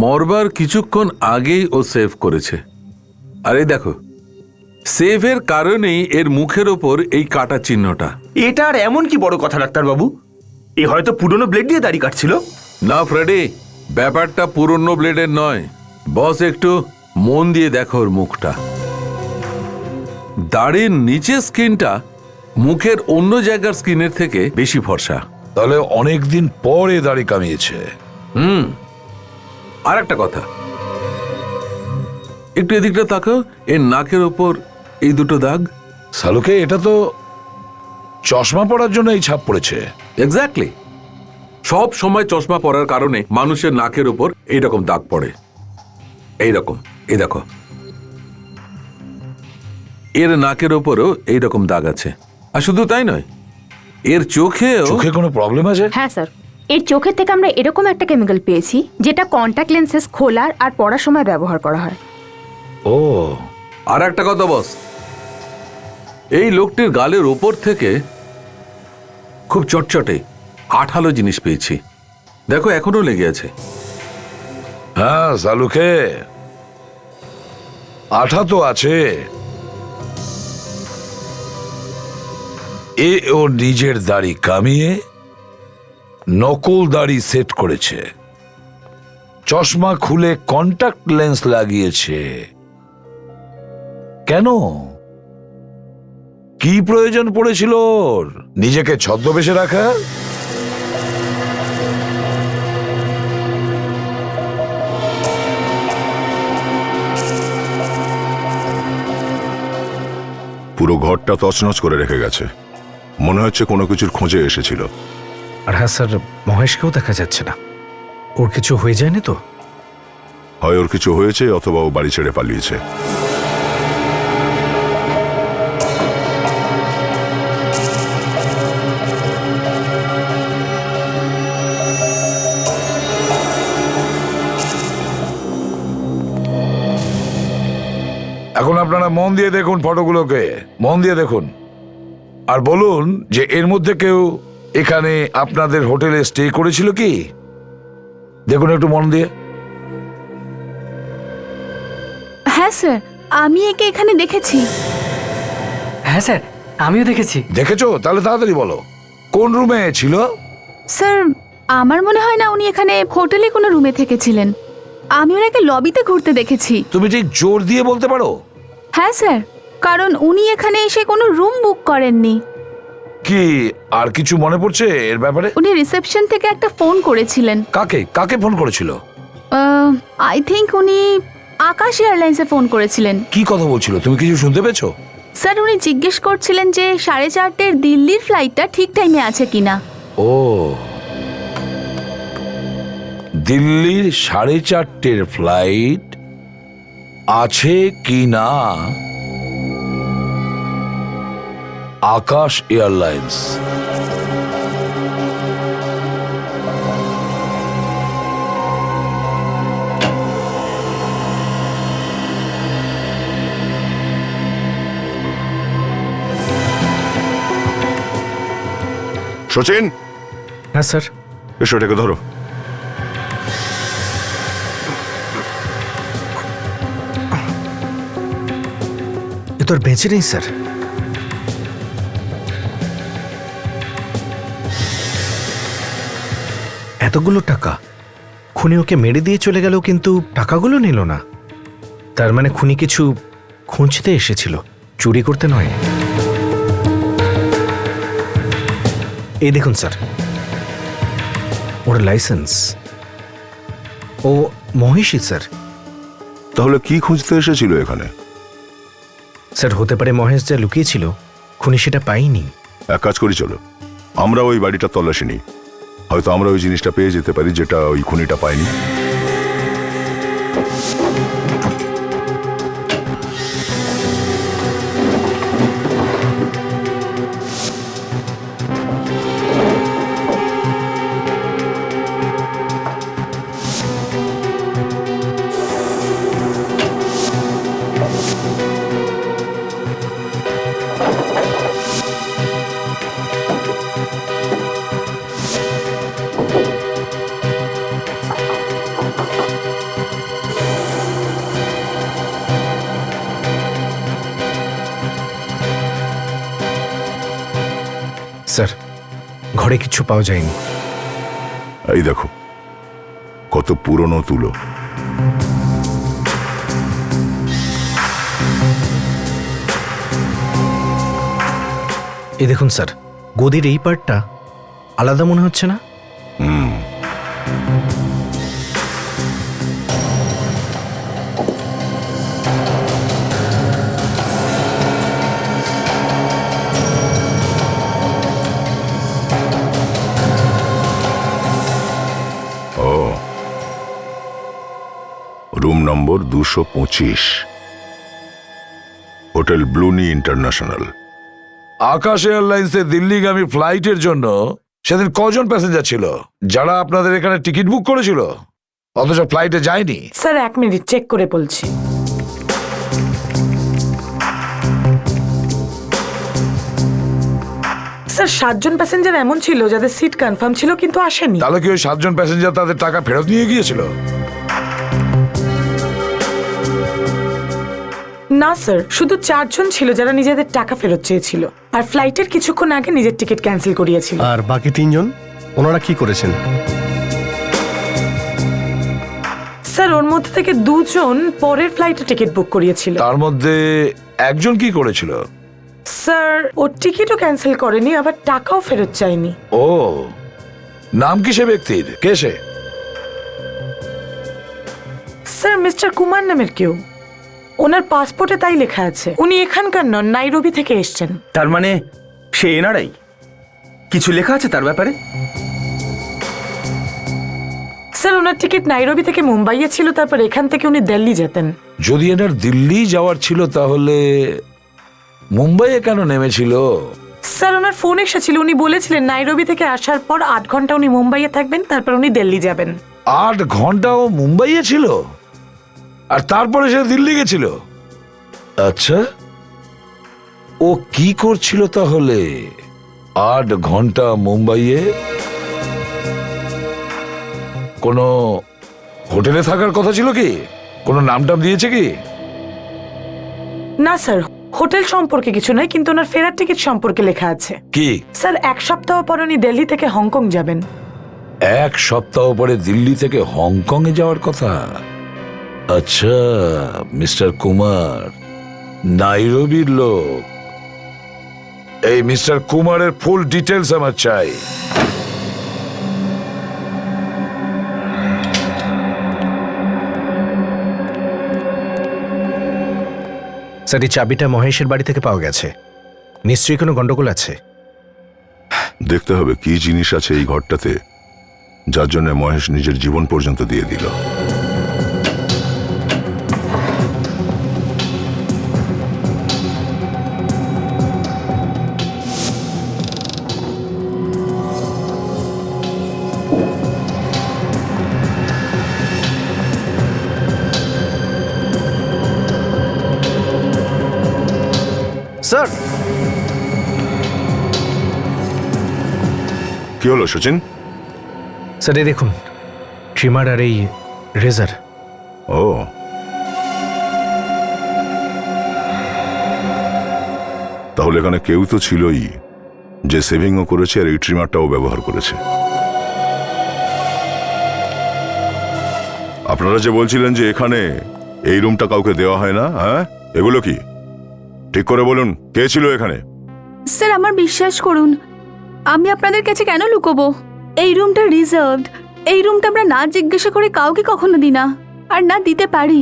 S12: মরবার কিছুক্ষণ আগেই ও সেভ করেছে। আর এই দেখো, সেভের কারণেই এর মুখের ওপর এই কাটা চিহ্নটা।
S6: এটা আর এমন কি বড় কথা ডাক্তার বাবু, এ হয়তো পুরনো ব্লেড দিয়ে দাড়ি কাটছিল।
S12: না ফ্রেডি, ব্যাপারটা পুরনো ব্লেডের নয় বস, একটু মন দিয়ে দেখো ওর মুখটা। দাড়ির নিচের স্কিনটা মুখের অন্য জায়গার স্কিনের থেকে বেশি ফর্সা।
S4: তাহলে অনেকদিন পরে দাড়ি কামিয়েছে।
S12: আর একটা কথা, একটু এদিকটা তাকাও, এর নাকের ওপর এই দুটো দাগ।
S4: সালুকে, এটা তো চশমা পরার জন্য এই ছাপ পড়েছে।
S12: এক্স্যাক্টলি, সব সময় চশমা পরার কারণে মানুষের নাকের ওপর এইরকম দাগ পড়ে। এইরকম, এই দেখো, এর নাকের ওপরও এইরকম দাগ আছে। আর শুধু তাই নয়, এর চোখে
S4: কোনো প্রবলেম আছে?
S13: হ্যাঁ স্যার, এর চোখের থেকে আমরা এরকম একটা কেমিক্যাল পেয়েছি যেটা কন্ট্যাক্ট লেন্সেস খোলার আর পড়ার সময় ব্যবহার করা হয়।
S4: ও,
S12: আর একটা কথা বস, এই লোকটির গালের ওপর থেকে খুব চটচটে আঠালো জিনিস পেয়েছি। দেখো, এখনো লেগে আছে।
S4: হ্যাঁ সালুকে, আঠা তো আছে। এ ওর নিজের দাড়ি কামিয়ে নকল দাড়ি সেট করেছে, চশমা খুলে কন্টাক্ট লেন্স লাগিয়েছে। কেন? কি প্রয়োজন পড়েছিল ওর নিজেকে ছদ্মবেশে রাখা?
S3: পুরো ঘরটা তছনছ করে রেখে গেছে। মনে হচ্ছে কোনো কিছুর খোঁজে এসেছিল।
S5: আর হ্যাঁ স্যার, মহেশকেও দেখা যাচ্ছে না। ওর কিছু হয়ে যায়নি তো?
S3: হয় ওর কিছু হয়েছে অথবা ও বাড়ি ছেড়ে পালিয়েছে।
S4: এখন আপনারা মন দিয়ে দেখুন ফটোগুলোকে, মন দিয়ে দেখুন, আর বলুন যে এর মধ্যে কেউ এখানে আপনাদের হোটেলে স্টে করেছিল কি? দেখুন একটু মন দিয়ে।
S2: হ্যাঁ স্যার, আমি একে এখানে দেখেছি।
S11: হ্যাঁ স্যার, আমিও দেখেছি।
S4: দেখেছো? তাহলে তাড়াতাড়ি বলো, কোন রুমে ছিল?
S2: স্যার, আমার মনে হয় না উনি এখানে হোটেলে কোনো রুমে থেকেছিলেন। আমি ওনাকে লবিতে ঘুরতে দেখেছি।
S4: তুমি ঠিক জোর দিয়ে বলতে পারো?
S2: হ্যাঁ স্যার, কারণ উনি এখানে এসে কোনো রুম বুক করেননি।
S4: কি আর কিছু মনে পড়ছে এর ব্যাপারে?
S2: উনি রিসেপশন থেকে একটা ফোন করেছিলেন।
S4: কাকে কাকে ফোন করেছিল?
S2: আই থিংক উনি আকাশ এয়ারলাইন্সে ফোন করেছিলেন।
S4: কি কথা বলছিল, তুমি কিছু শুনতে পেয়েছো?
S2: স্যার, উনি জিজ্ঞেস করছিলেন যে 4:30 দিল্লির ফ্লাইটটা ঠিক টাইমে আছে কিনা।
S4: ও, দিল্লির 4:30 ফ্লাইট আছে কি না আকাশ এয়ারলাইন্স।
S3: সচিন,
S5: হ্যাঁ স্যার।
S3: এসো, এটাকে ধরো।
S5: এ তোর বেঁচে নেই স্যার। এতগুলো টাকা খুনি ওকে মেরে দিয়ে চলে গেল, কিন্তু টাকাগুলো নিল না। তার মানে খুনি কিছু খুঁজতে এসেছিল, চুরি করতে নয়। এই দেখুন স্যার, ওর লাইসেন্স। ও মহিষী স্যার।
S3: তাহলে কি খুঁজতে এসেছিল এখানে?
S5: স্যার হতে পারে মহেশ যা লুকিয়েছিল খুনি সেটা পাইনি।
S3: এক কাজ করি, চলো আমরা ওই বাড়িটা তল্লাশি নিই, হয়তো আমরা ওই জিনিসটা পেয়ে যেতে পারি যেটা ওই খুনিটা পায়নি।
S5: স্যার ঘরে কিছু পাওয়া যায়নি।
S3: এই দেখো, কত পুরনো তুলো।
S5: এই দেখুন স্যার, গদির এই পার্টটা আলাদা মনে হচ্ছে না?
S3: ও, রুম নম্বর 225, হোটেল ব্লুনি ইন্টারন্যাশনাল।
S4: আকাশ এয়ারলাইন্সের দিল্লিগামী ফ্লাইটের জন্য সেদিন কজন প্যাসেঞ্জার ছিল যারা আপনাদের এখানে টিকিট বুক করেছিল অথচ ফ্লাইটে যায়নি?
S10: স্যার 1 মিনিট চেক করে বলছি। স্যার 7 জন প্যাসেঞ্জার এমন ছিল যাদের সিট কনফার্ম ছিল কিন্তু আসেনি।
S4: তাহলে কি ওই 7 জন প্যাসেঞ্জার তাদের টাকা ফেরত নিয়ে গিয়েছিল?
S10: না স্যার, শুধু 4 জন ছিল যারা নিজেদের টাকা ফেরত চেয়েছিল আর ফ্লাইটের কিছুক্ষণ আগে নিজের টিকিট ক্যান্সেল করিয়েছিল।
S8: আর বাকি 3 জন ওনারা কি করেছেন?
S10: স্যার ওর মধ্যে থেকে 2 জন পরের ফ্লাইটে টিকিট বুক করিয়েছিল।
S4: তার মধ্যে একজন কি করেছিল?
S10: স্যার ওর টিকিটও ক্যান্সেল করেনি, আবার টাকাও ফেরত চায়নি।
S4: ও, নাম কি সে ব্যক্তির? কে সে?
S10: স্যার মিস্টার কুমার নামের কেউ, ওনার পাসপোর্টে তাই লেখা আছে। উনি এখানকার নন, নাইরোবি থেকে এসেছেন।
S6: তার মানে সে এনারাই? কিছু লেখা আছে তার ব্যাপারে?
S10: স্যার ওনার টিকিট নাইরোবি থেকে মুম্বাইয়ে ছিল, তারপর এখান থেকে উনি দিল্লি যেতেন।
S4: যদি এনার দিল্লি যাওয়ার ছিল তাহলে মুম্বাইয়ে কেন নেমেছিল?
S10: স্যার ওনার ফোন এসেছিল, উনি বলেছিলেন নাইরোবি থেকে আসার পর 8 ঘন্টা উনি মুম্বাইয়ে থাকবেন, তারপর উনি দিল্লি যাবেন।
S4: 8 ঘন্টা ও মুম্বাইয়ে ছিল আর তারপরে সে দিল্লি গেছিল? আচ্ছা, ও কি করছিল তাহলে 8 ঘন্টা মুম্বাইয়ে? কোনো হোটেলে থাকার কথা ছিল কি? কোনো নামটাম দিয়েছে কি?
S10: না স্যার, হোটেল সম্পর্কে কিছু নয়, কিন্তু ওনার ফেরার টিকিট সম্পর্কে লেখা আছে।
S4: কি?
S10: স্যার 1 সপ্তাহ পর উনি দিল্লি থেকে হংকং যাবেন।
S4: 1 সপ্তাহ পরে দিল্লি থেকে হংকং এ যাওয়ার কথা? আচ্ছা, মিস্টার কুমার নাইরোবির লোক। এই মিস্টার কুমারের ফুল ডিটেলস আমার চাই।
S5: স্যার এই চাবিটা মহেশের বাড়ি থেকে পাওয়া গেছে, নিশ্চয়ই কোনো গন্ডগোল আছে।
S3: দেখতে হবে কি জিনিস আছে এই ঘরটাতে যার জন্য মহেশ নিজের জীবন পর্যন্ত দিয়ে দিল।
S8: স্যার
S3: কি হলো সচিন?
S5: স্যার এই দেখুন ট্রিমার আর এই রেজার।
S3: ও, তাহলে এখানে কেউ তো ছিলই যে সেভিংও করেছে আর এই ট্রিমারটাও ব্যবহার করেছে। আপনারা যে বলছিলেন যে এখানে এই রুমটা কাউকে দেওয়া হয় না, হ্যাঁ, এগুলো কি ঠিক করে বলুন, কে ছিল এখানে?
S2: স্যার আমার বিশ্বাস করুন, আমি আপনাদের কাছে কেন লুকোবো? এই রুমটা রিজার্ভড। এই রুমটা আমরা না জিজ্ঞাসা করে কাউকে কখনো দিই না, আর না দিতে পারি।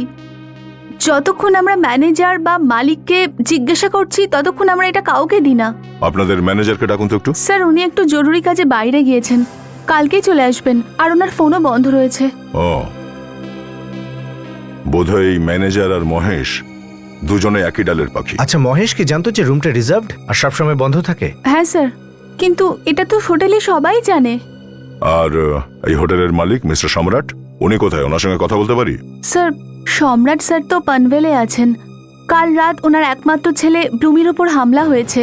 S2: যতক্ষণ আমরা ম্যানেজার বা মালিককে জিজ্ঞাসা করছি ততক্ষণ আমরা এটা কাউকে দিই না।
S3: আপনাদের ম্যানেজারকে ডাকুন তো একটু।
S2: স্যার উনি একটু জরুরি কাজে বাইরে গিয়েছেন, কালকেই চলে আসবেন, আর ওনার ফোনও বন্ধ রয়েছে।
S3: ও, বোধহয় এই ম্যানেজার আর মহেশ দুজনে একই ডালের পাখি।
S5: আচ্ছা মহেশ কি জানতো যে রুমটা রিজার্ভড আর সবসময় বন্ধ থাকে?
S2: হ্যাঁ স্যার, কিন্তু এটা তো হোটেলে সবাই জানে।
S3: আর এই হোটেলের মালিক মিস্টার সম্রাট, উনি কোথায়? ওনার সঙ্গে কথা বলতে পারি?
S2: স্যার সম্রাট স্যার তো পনভেলে আছেন। কাল রাত ওনার একমাত্র ছেলে ব্লুমির ওপর হামলা হয়েছে,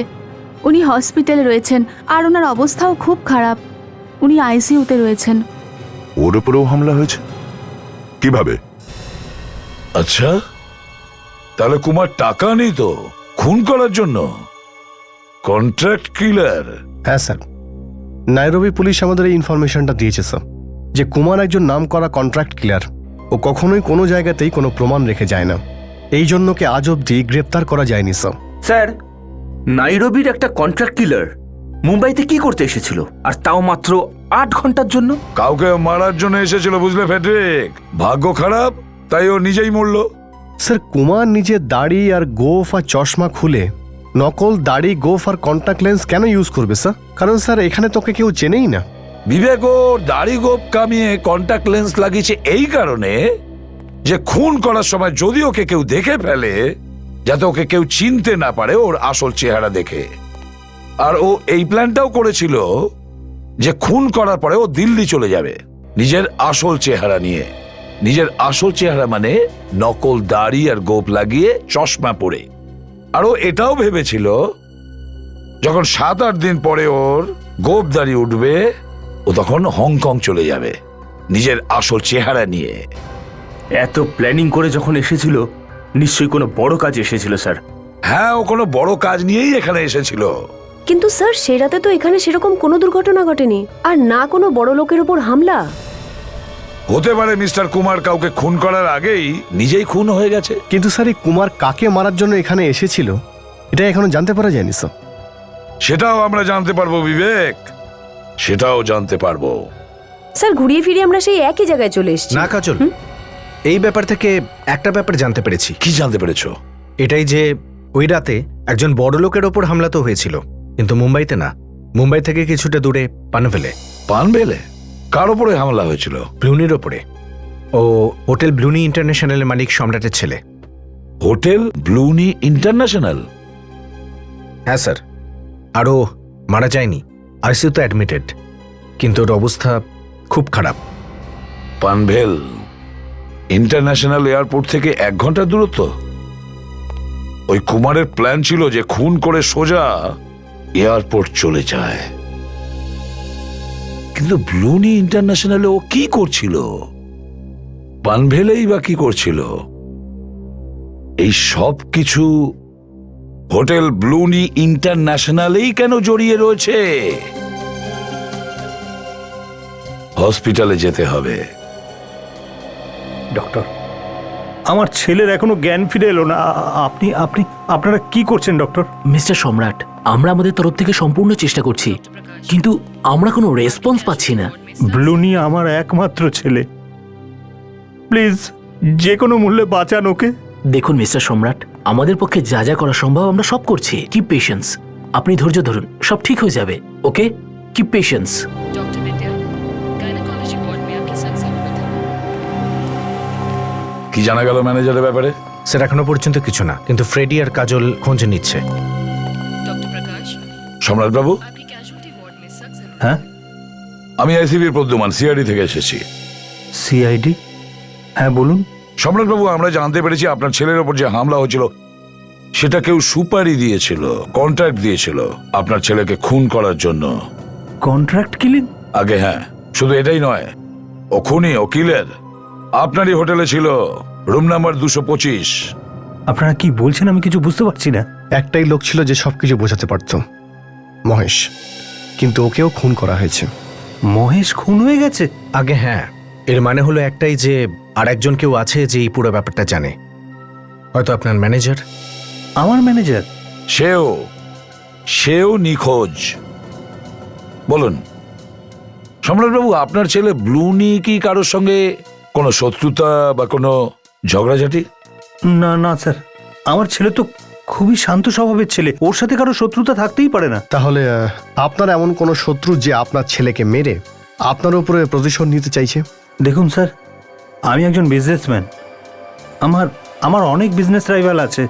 S2: উনি হসপিটালে রয়েছেন, আর ওনার অবস্থাও খুব খারাপ, উনি আইসিইউতে রয়েছেন।
S3: ওর উপরেও হামলা হয়েছে? কিভাবে?
S4: আচ্ছা, তাহলে কুমার টাকা নেই তো খুন করার জন্য? কন্ট্রাক্ট কিলার?
S8: হ্যাঁ স্যার, নাইরোবি পুলিশ আমাদের এই ইনফরমেশনটা দিয়েছে স্যার, যে কুমার একজন নামকরা কন্ট্রাক্ট কিলার। ও কখনোই কোনো জায়গাতেই কোনো প্রমাণ রেখে যায় না, এই জন্য কে আজ অবধি গ্রেপ্তার করা যায়নি স্যার।
S6: স্যার, নাইরোবির একটা কন্ট্রাক্ট কিলার মুম্বাইতে কি করতে এসেছিল, আর তাও মাত্র 8 ঘন্টার জন্য?
S4: কাউকে মারার জন্য এসেছিল, বুঝলে ফেডরিক? ভাগ্য খারাপ, তাই ও নিজেই মরল।
S8: স্যার কুমার নিজের দাড়ি আর গোফ আর চশমা খুলে নকল দাড়ি, গোফ আর কন্ট্যাক্ট লেন্স কেন ইউজ করবে স্যার? কারণ স্যার এখানে তোকে কেউ চেনেই না।
S4: বিবেক ওর দাড়ি গোপ কামিয়ে কন্ট্যাক্ট লেন্স লাগিয়েছে এই কারণে যে খুন করার সময় যদি ওকে কেউ দেখে ফেলে, যাতে ওকে কেউ চিনতে না পারে ওর আসল চেহারা দেখে। আর ও এই প্ল্যানটাও করেছিল যে খুন করার পরে ও দিল্লি চলে যাবে নিজের আসল চেহারা নিয়ে। নিজের আসল চেহারা মানে নকল দাড়ি আর গোপ লাগিয়ে চশমা পরে। আর ও এটাও ভেবেছিল যখন 7-8 দিন পরে ওর গোপ দাড়ি উঠবে, ও তখন হংকং চলে যাবে নিজের আসল চেহারা নিয়ে।
S6: এত প্ল্যানিং করে যখন এসেছিল, নিশ্চয়ই কোনো বড় কাজ এসেছিল স্যার।
S4: হ্যাঁ, ও কোনো বড় কাজ নিয়েই এখানে এসেছিল।
S13: কিন্তু স্যার সে রাতে তো এখানে সেরকম কোনো দুর্ঘটনা ঘটেনি, আর না কোনো বড় লোকের উপর হামলা।
S4: হতে পারে মিস্টার কুমার কাউকে খুন করার আগেই নিজেই খুন হয়ে গেছে।
S8: কিন্তু স্যার এই কুমার কাকে মারার জন্য এখানে এসেছিল এটা এখনো জানতে পারা যায়নি স্যার।
S4: সেটাও আমরা জানতে পারবো বিবেক, সেটাও জানতে পারবো।
S13: স্যার ঘুরিয়ে ফিরিয়ে আমরা সেই একই জায়গায় চলে এসেছি।
S5: না কাজল, এই ব্যাপার থেকে একটা ব্যাপার জানতে পেরেছি।
S4: কি জানতে পেরেছো?
S5: এটাই যে ওই রাতে একজন বড় লোকের ওপর হামলা তো হয়েছিল, কিন্তু মুম্বাইতে না, মুম্বাই থেকে কিছুটা দূরে পানভেলে।
S4: পানভেলে? কার ওপরে হামলা হয়েছিল?
S5: ব্লুনির ওপরে। ও হোটেল ব্লুনি ইন্টারন্যাশনালের মালিক সম্রাটের ছেলে।
S4: হোটেল ব্লুনি ইন্টারন্যাশনাল?
S5: হ্যাঁ স্যার, আর ও মারা যায়নি, আইসিইউতে অ্যাডমিটেড, কিন্তু ওর অবস্থা খুব খারাপ।
S4: পানভেল ইন্টারন্যাশনাল এয়ারপোর্ট থেকে 1 ঘন্টার দূরত্ব। ওই কুমারের প্ল্যান ছিল যে খুন করে সোজা এয়ারপোর্ট চলে যায়। কিন্তু ব্লুনি ইন্টারন্যাশনালে ও কি করছিল? পানভেলেই বা কি করছিল? এই সব কিছু হোটেল ব্লুনি ইন্টারন্যাশনালেই কেন জড়িয়ে রয়েছে? হসপিটালে যেতে হবে।
S9: ডক্টর, আমার ছেলের এখনো জ্ঞান ফিরে এলো না। আপনারা কি করছেন ডক্টর?
S11: মিস্টার সম্রাট, আমরা আমাদের তরফ থেকে সম্পূর্ণ চেষ্টা করছি, কিন্তু আমরা কোনো রেসপন্স পাচ্ছি না।
S9: ব্লুনি আমার একমাত্র ছেলে, প্লিজ যে কোনো মূল্যে বাঁচান ওকে।
S11: দেখুন মিস্টার সম্রাট, আমাদের পক্ষে যা যা করা সম্ভব আমরা সব করছি। কিপ পেশেন্স, আপনি ধৈর্য ধরুন, সব ঠিক হয়ে যাবে। ওকে, কিপ পেশেন্স।
S4: কি জানা গেল ম্যানেজারের ব্যাপারে?
S5: স্যার এখনো পর্যন্ত কিছু না, কিন্তু ফ্রেডি আর কাজল খোঁজ নিচ্ছে।
S4: সম্রাট বাবু,
S9: হ্যাঁ,
S4: আমি আইসিবির প্রদ্যুমান, সিআইডি থেকে এসেছি।
S9: সিআইডি? হ্যাঁ বলুন।
S4: সম্রাট বাবু, আমরা জানতে পেরেছি আপনার ছেলের ওপর যে হামলা হয়েছিল সেটা কেউ সুপারি দিয়েছিল, কন্ট্রাক্ট দিয়েছিল আপনার ছেলেকে খুন করার জন্য।
S6: Contract killing?
S4: আগে হ্যাঁ, শুধু এটাই নয়, ও খুনি, ও কিলার। আপনারই হোটেলে ছিল, রুম নাম্বার 225।
S6: আপনারা কি বলছেন আমি কিছু বুঝতে পারছি না।
S8: একটাই লোক ছিল যে সবকিছু বোঝাতে পারত, মহেশ, কিন্তু ওকেও খুন করা হয়েছে।
S6: মহেশ খুন হয়ে গেছে?
S5: আগে হ্যাঁ, এর মানে হলো একটাই যে আর একজন কেউ আছে যে এই পুরো ব্যাপারটা জানে, হয়তো আপনার ম্যানেজার।
S6: আমার ম্যানেজার?
S4: সেও নিখোঁজ। বলুন সম্রাটবাবু, আপনার ছেলে ব্লুনি কি কারোর সঙ্গে কোনো শত্রুতা বা কোনো ঝগড়াঝাটি?
S6: না না স্যার, আমার ছেলে তো খুবই শান্ত স্বভাবের ছেলে, ওর সাথে কারো শত্রুতা থাকতেই পারে না।
S8: তাহলে আপনার এমন কোনো শত্রু যে আপনার ছেলেকে মেরে আপনার উপরে প্রতিশোধ নিতে চাইছে?
S6: দেখুন স্যার, আমি একজন বিজনেসম্যান, আমার অনেক বিজনেস রাইভাল আছে,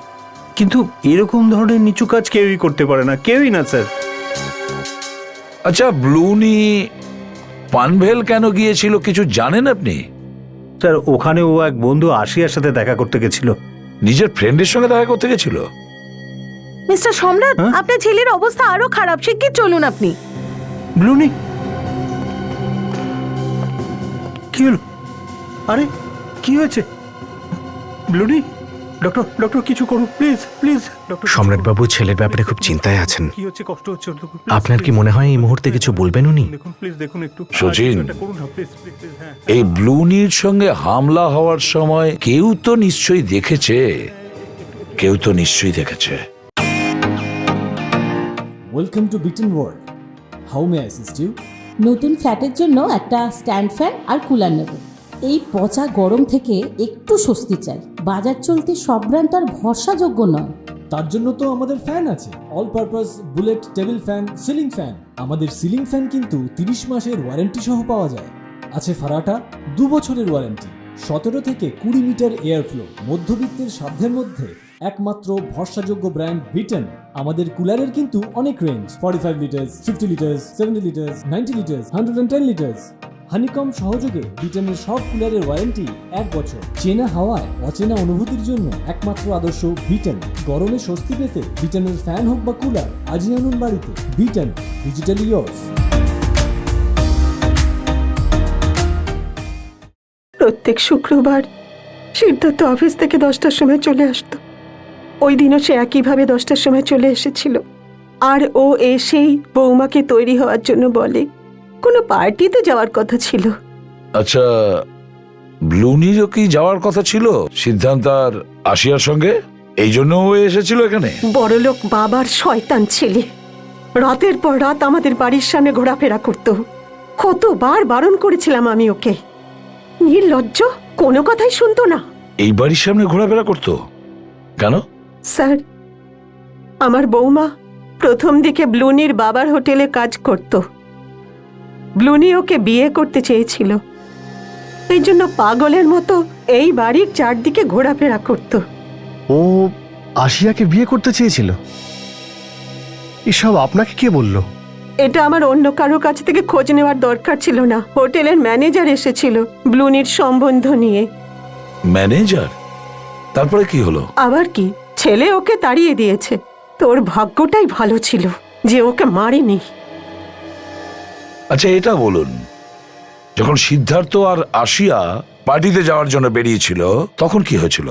S6: কিন্তু এরকম ধরনের নিচু কাজ কেউই করতে পারে না, কেউই না স্যার।
S4: আচ্ছা, ব্লুনি পানভেল কেন গিয়েছিল কিছু জানেন আপনি?
S6: স্যার, ওখানে ও এক বন্ধু আশিয়ার সাথে দেখা করতে গেছিল।
S4: নিজের ফ্রেন্ডের সঙ্গে দেখা করতে গেছিল?
S10: মিস্টার সম্রাট, আপনার ছেলের অবস্থা আরো খারাপ, শিগগির চলুন আপনি।
S6: ব্লুনি কি হলো? আরে কি হয়েছে? ব্লুনি, ডক্টর কিছু করুন প্লিজ, প্লিজ।
S5: সম্রাটবাবু ছেলের ব্যাপারে খুব চিন্তায় আছেন।
S6: কি হচ্ছে? কষ্ট হচ্ছে?
S5: আপনার কি মনে হয় এই মুহূর্তে কিছু বলবেন উনি?
S6: দেখুন প্লিজ, দেখুন একটু।
S4: সচিন,
S6: করুন না প্লিজ, প্লিজ, হ্যাঁ।
S4: এই ব্লুনির সঙ্গে হামলা হওয়ার সময় কেউ তো নিশ্চয়ই দেখেছে,
S14: welcome to Biten world. How may I assist you? নতুন ফ্ল্যাটের জন্য একটা স্ট্যান্ড ফ্যান আর কুলার নেব। এই পচা গরম থেকে একটু স্বস্তি চাই। বাজার চলতে সব ব্র্যান্ড আর ভরসাযোগ্য নয়। তার জন্য তো আমাদের ফ্যান আছে, all purpose bullet table fan, ceiling fan. আমাদের সিলিং ফ্যান কিন্তু 30 মাসের ওয়ারেন্টি সহ পাওয়া যায়। আছে ফারাটা 2 বছরের ওয়ারেন্টি, 17 থেকে 20 মিটার এয়ার ফ্লো, মধ্যবিত্তের সাধ্যের মধ্যে একমাত্র ভরসাযোগ্য ব্র্যান্ড বিটেন। আমাদের কুলারের কিন্তু অনেক range, 45 litres, 50 litres, 70 litres, 90 litres, 110 litres. Honeycomb সহযোগে বিটেনের সব কুলারের ওয়ারেন্টি 1 বছর। চেনা হাওয়ায় অচেনা অনুভূতির জন্য একমাত্র আদর্শ বিটেন। গরমে স্বস্তি পেতে বিটেনের ফ্যান হোক বা কুলার, আজই আনুন বাড়িতে। Beaten, digitally yours.
S10: প্রত্যেক শুক্রবার সিদ্ধার্থ অফিস থেকে 10টার সময় চলে আসতো। ওই দিনও সে একইভাবে 10টার সময় চলে এসেছিল। আর ও এসেই বৌমাকে তৈরি হওয়ার জন্য বলে। কোনো পার্টিতে যাওয়ার কথা ছিল।
S4: আচ্ছা, ব্লুনিরও কি যাওয়ার কথা ছিল সিদ্ধান্ত আর আশিয়ার সঙ্গে? এই জন্য ও এসেছিল এখানে?
S10: বড়লোক বাবার শয়তান ছেলে, রাতের পর রাত আমাদের বাড়ির সামনে ঘোরাফেরা করত। কতবার বারণ করেছিলাম আমি ওকে, নির্লজ্জ, কোনো কথাই শুনতো না।
S4: এই বাড়ির সামনে ঘোরাফেরা করতো কেন?
S10: স্যার, আমার বৌমা প্রথম দিকে ব্লুনির বাবার হোটেলে কাজ করত। ব্লুনি ওকে বিয়ে করতে চেয়েছিল, এই জন্য পাগলের মতো এই বাড়ির চারদিকে ঘোরাফেরা করত।
S8: ও আশিয়াকে বিয়ে করতে চেয়েছিল? এসব আপনাকে কে বলল?
S10: এটা আমার অন্য কারো কাছ থেকে খোঁজ নেওয়ার দরকার ছিল না। হোটেলের ম্যানেজার এসেছিল ব্লুনির সম্বন্ধ নিয়ে।
S4: ম্যানেজার? তারপরে কি হলো?
S10: আবার কি, ছেলে ওকে তাড়িয়ে দিয়েছে। তোর ভাগ্যটাই ভালো ছিল যে ওকে মারেনি।
S4: আচ্ছা, এটা বলুন, যখন সিদ্ধার্থ আর আশিয়া পার্টিতে যাওয়ার জন্য বেরিয়েছিল তখন কি হয়েছিল?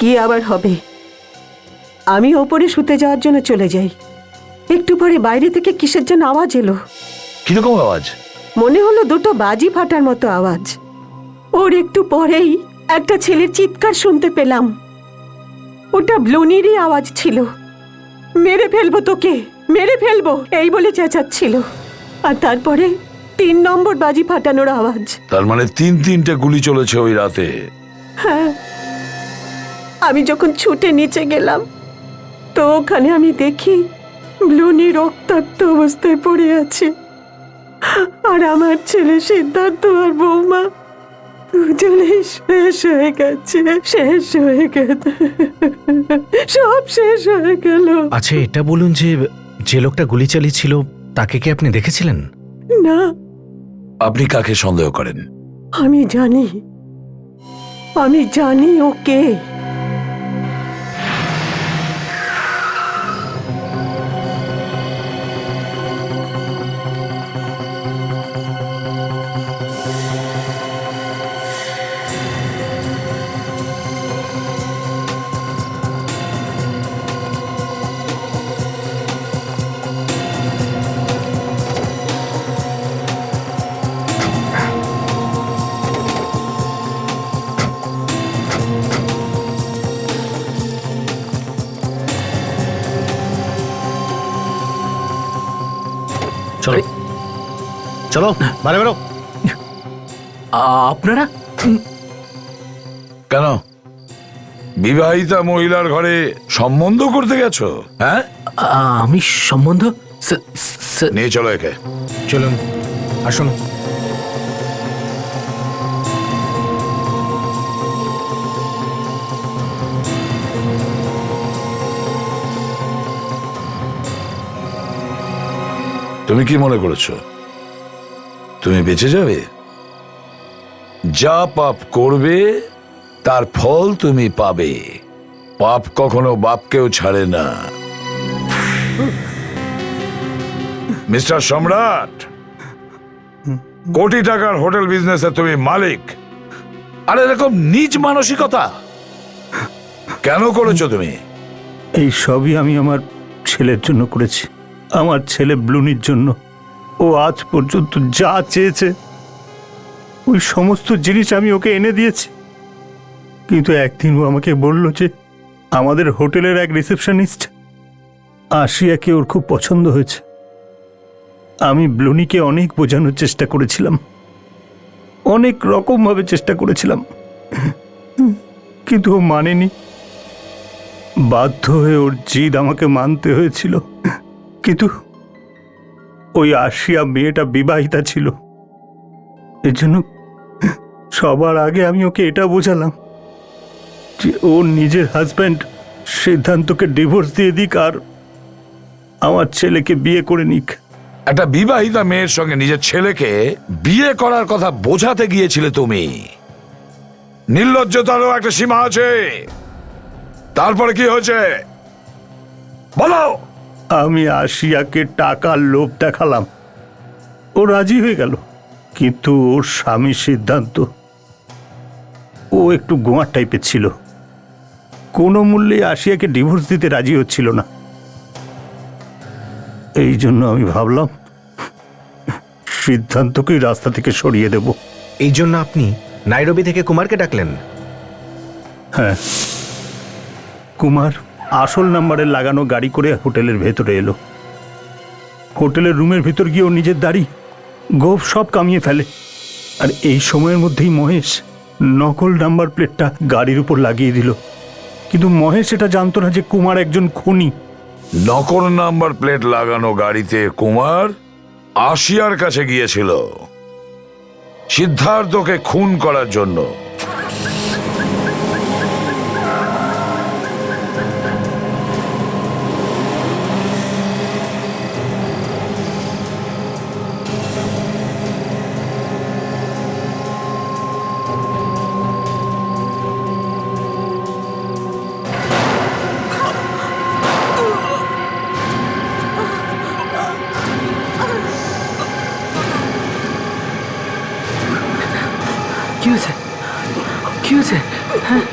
S10: কি আবার হবে, আমি ওপরে শুতে যাওয়ার জন্য চলে যাই। একটু পরে বাইরে থেকে কিসের যেন আওয়াজ এলো।
S4: কিরকম আওয়াজ?
S10: মনে হলো দুটো বাজি ফাটার মতো আওয়াজ। ওর একটু পরেই একটা ছেলের চিৎকার শুনতে পেলাম। ওটা ব্লুনিরই আওয়াজ ছিল। মেরে ফেলবো তোকে, মেরে ফেলবো, এই বলে চেঁচাচ্ছিল। আর তারপরে 3 নম্বর বাজি ফাটানোর আওয়াজ।
S4: তার মানে 3-3টে গুলি চলেছে ওই রাতে?
S10: হ্যাঁ, আমি যখন ছুটে নিচে গেলাম তো ওখানে আমি দেখি ব্লুনি রক্তাক্ত অবস্থায় পড়ে আছে। আর আমার ছেলে সিদ্ধার্থ আর বৌমা দুজনেই শেষ হয়ে গেছে, শেষ হয়ে গেছে, সব শেষ হয়ে গেল।
S5: আচ্ছা, এটা বলুন যে যে লোকটা গুলি চালিয়েছিল তাকে কি আপনি দেখেছিলেন?
S10: না।
S4: আপনি কাকে সন্দেহ করেন?
S10: আমি জানি ও কে।
S8: চলো বাইরে বেরো।
S6: আপনারা
S4: কেন বিবাহিতা মহিলার ঘরে সম্বন্ধ করতে গেছো? হ্যাঁ,
S6: আমি সম্বন্ধ
S4: নিয়ে চলো একে।
S5: চলুন আসুন।
S4: তুমি কি মনে করেছো তুমি বেঁচে যাবে? যা পাপ করবে তার ফল তুমি পাবে। পাপ কখনো বাপকেও ছাড়ে না। মিস্টার সম্রাট, কোটি টাকার হোটেল বিজনেসে তুমি মালিক, আর এরকম নিজ মানসিকতা কেন করেছো তুমি?
S9: এই সবই আমি আমার ছেলের জন্য করেছি, আমার ছেলে ব্লুনির জন্য। ও আজ পর্যন্ত যা চেয়েছে ওই সমস্ত জিনিস আমি ওকে এনে দিয়েছি, কিন্তু একদিন ও আমাকে বলল যে আমাদের হোটেলের এক রিসেপশনিস্ট আশিয়াকে ওর খুব পছন্দ হয়েছে। আমি ব্লুনিকে অনেক বোঝানোর চেষ্টা করেছিলাম, অনেক রকমভাবে চেষ্টা করেছিলাম, কিন্তু ও মানেনি। বাধ্য হয়ে ওর জিদ আমাকে মানতে হয়েছিল। কিন্তু ওই আশিয়া মেয়েটা বিবাহিতা ছিল, এর জন্য সবার আগে আমি ওকে এটা বোঝালাম যে ওর নিজের হাজব্যান্ড সিদ্ধান্তকে ডিভোর্স দিয়ে দিক আর আমার ছেলেকে বিয়ে করে নিক।
S4: একটা বিবাহিতা মেয়ের সঙ্গে নিজের ছেলেকে বিয়ে করার কথা বোঝাতে গিয়েছিলে তুমি। নির্লজ্জতারও একটা সীমা আছে। তারপরে কি হয়েছে বলো?
S9: আমি আশিয়াকে টাকার লোভ দেখালাম, ও রাজি হয়ে গেল, কিন্তু ওর স্বামীর সিদ্ধান্ত, ও একটু গোয়ার টাইপের ছিল, কোনো মূল্যে আশিয়াকে ডিভোর্স দিতে রাজি হচ্ছিল না। এই জন্য আমি ভাবলাম সিদ্ধান্তকেই রাস্তা থেকে সরিয়ে দেব।
S5: এই জন্য আপনি নাইরোবি থেকে কুমারকে ডাকলেন?
S9: হ্যাঁ, কুমার আসল নাম্বারের লাগানো গাড়ি করে হোটেলের ভেতরে এলো। হোটেলের রুমের ভেতর গিয়ে ও নিজের দাড়ি গোফ সব কামিয়ে ফেলে, আর এই সময়ের মধ্যেই মহেশ নকল নাম্বার প্লেটটা গাড়ির উপর লাগিয়ে দিল। কিন্তু মহেশ এটা জানতো না যে কুমার একজন খুনি।
S4: নকল নাম্বার প্লেট লাগানো গাড়িতে কুমার আশিয়ার কাছে গিয়েছিল সিদ্ধার্থকে খুন করার জন্য।
S11: কি হয়েছে? কি হয়েছে? হ্যাঁ,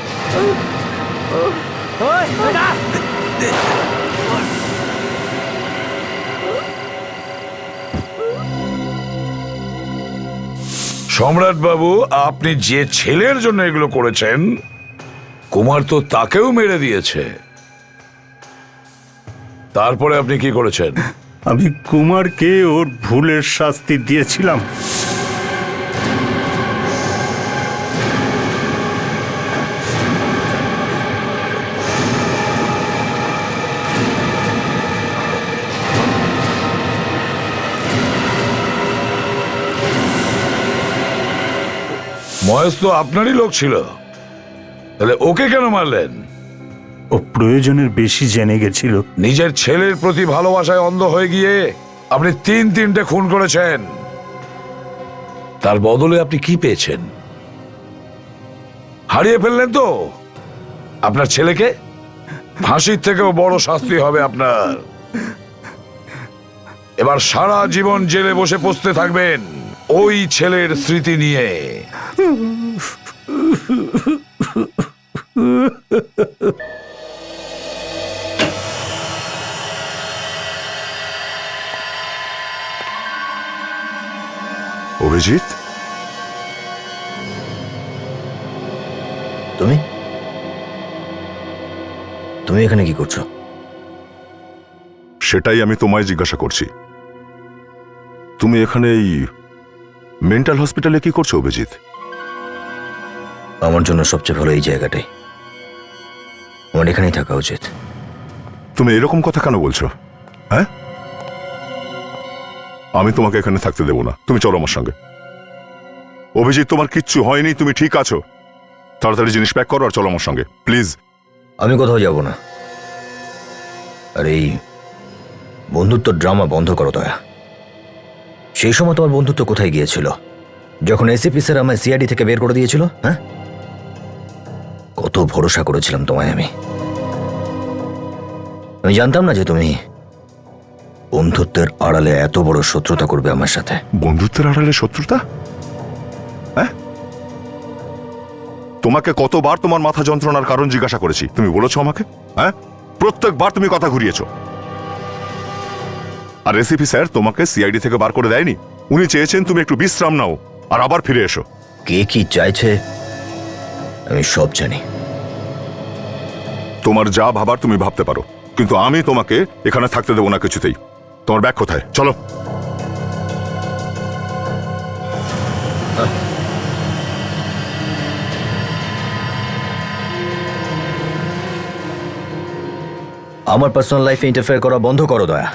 S4: সম্রাট বাবু, আপনি যে ছেলের জন্য এগুলো করেছেন, কুমার তো তাকেও মেরে দিয়েছে। তারপরে আপনি কি করেছেন?
S9: আমি কুমারকে ওর ভুলের শাস্তি দিয়েছিলাম।
S4: মহেশ তো আপনারই লোক ছিল, তাহলে ওকে কেন মারলেন?
S9: ও প্রয়োজনের বেশি জেনে গেছিল।
S4: নিজের ছেলের প্রতি ভালোবাসায় অন্ধ হয়ে গিয়ে আপনি তিনটে খুন করেছেন। তার বদলে আপনি কি পেয়েছেন? হারিয়ে ফেললেন তো আপনার ছেলেকে। ফাঁসির থেকেও বড় শাস্তি হবে আপনার। এবার সারা জীবন জেলে বসে পচতে থাকবেন ওই ছেলের স্মৃতি নিয়ে।
S3: অভিজিৎ,
S1: তুমি তুমি এখানে কি করছো?
S3: সেটাই আমি তোমায় জিজ্ঞাসা করছি। তুমি এখানে এই মেন্টাল হসপিটালে কি করছো অভিজিৎ?
S1: আমার জন্য সবচেয়ে ভালো এই জায়গাটাই। আমার এখানেই থাকা উচিত।
S3: তুমি এরকম কথা কেন বলছো? হ্যাঁ, আমি তোমাকে এখানে থাকতে দেবো না। তুমি চলো আমার সঙ্গে। অভিজিৎ, তোমার কিচ্ছু হয়নি, তুমি ঠিক আছো। তাড়াতাড়ি জিনিস প্যাক করো আর চলো আমার সঙ্গে, প্লিজ।
S1: আমি কোথাও যাব না। আর এই বন্ধুত্ব ড্রামা বন্ধ করো দয়া। সেই সময় তোমার বন্ধুত্ব কোথায় গিয়েছিল, যখন এসিপি স্যার আমায় সিআইডি থেকে বের করে দিয়েছিল? হ্যাঁ, কত ভরসা করেছিলাম তোমায় আমি। আমি জানতাম না যে তুমি বন্ধুত্বের আড়ালে এত বড় শত্রুতা করবে আমার সাথে।
S3: বন্ধুত্বের আড়ালে শত্রুতা? হ্যাঁ, তোমাকে কতবার তোমার মাথা যন্ত্রণার কারণ জিজ্ঞাসা করেছি, তুমি বলেছো আমাকে? হ্যাঁ, প্রত্যেকবার তুমি কথা ঘুরিয়েছো। আর এসিপি স্যার তোমাকে সিআইডি থেকে বার করে দেয়নি। উনি চেয়েছেন তুমি একটু বিশ্রাম নাও আর আবার ফিরে এসো।
S1: কে কি চাইছে আমি সব জানি।
S3: তোমার যা ভাবার তুমি ভাবতে পারো, কিন্তু আমি তোমাকে এখানে থাকতে দেবো না কিছুতেই। তোমার ব্যাগ কোথায়? চলো।
S1: আমার পার্সোনাল লাইফে ইন্টারফেয়ার করা বন্ধ করো দয়া।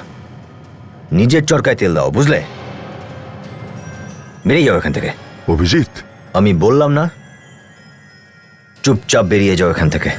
S1: নিজের চরকায় তেল দাও, বুঝলে? বেরিয়ে যাও এখান থেকে।
S3: অভিজিৎ,
S1: আমি বললাম না, চুপচাপ বেরিয়ে যাও এখান থেকে।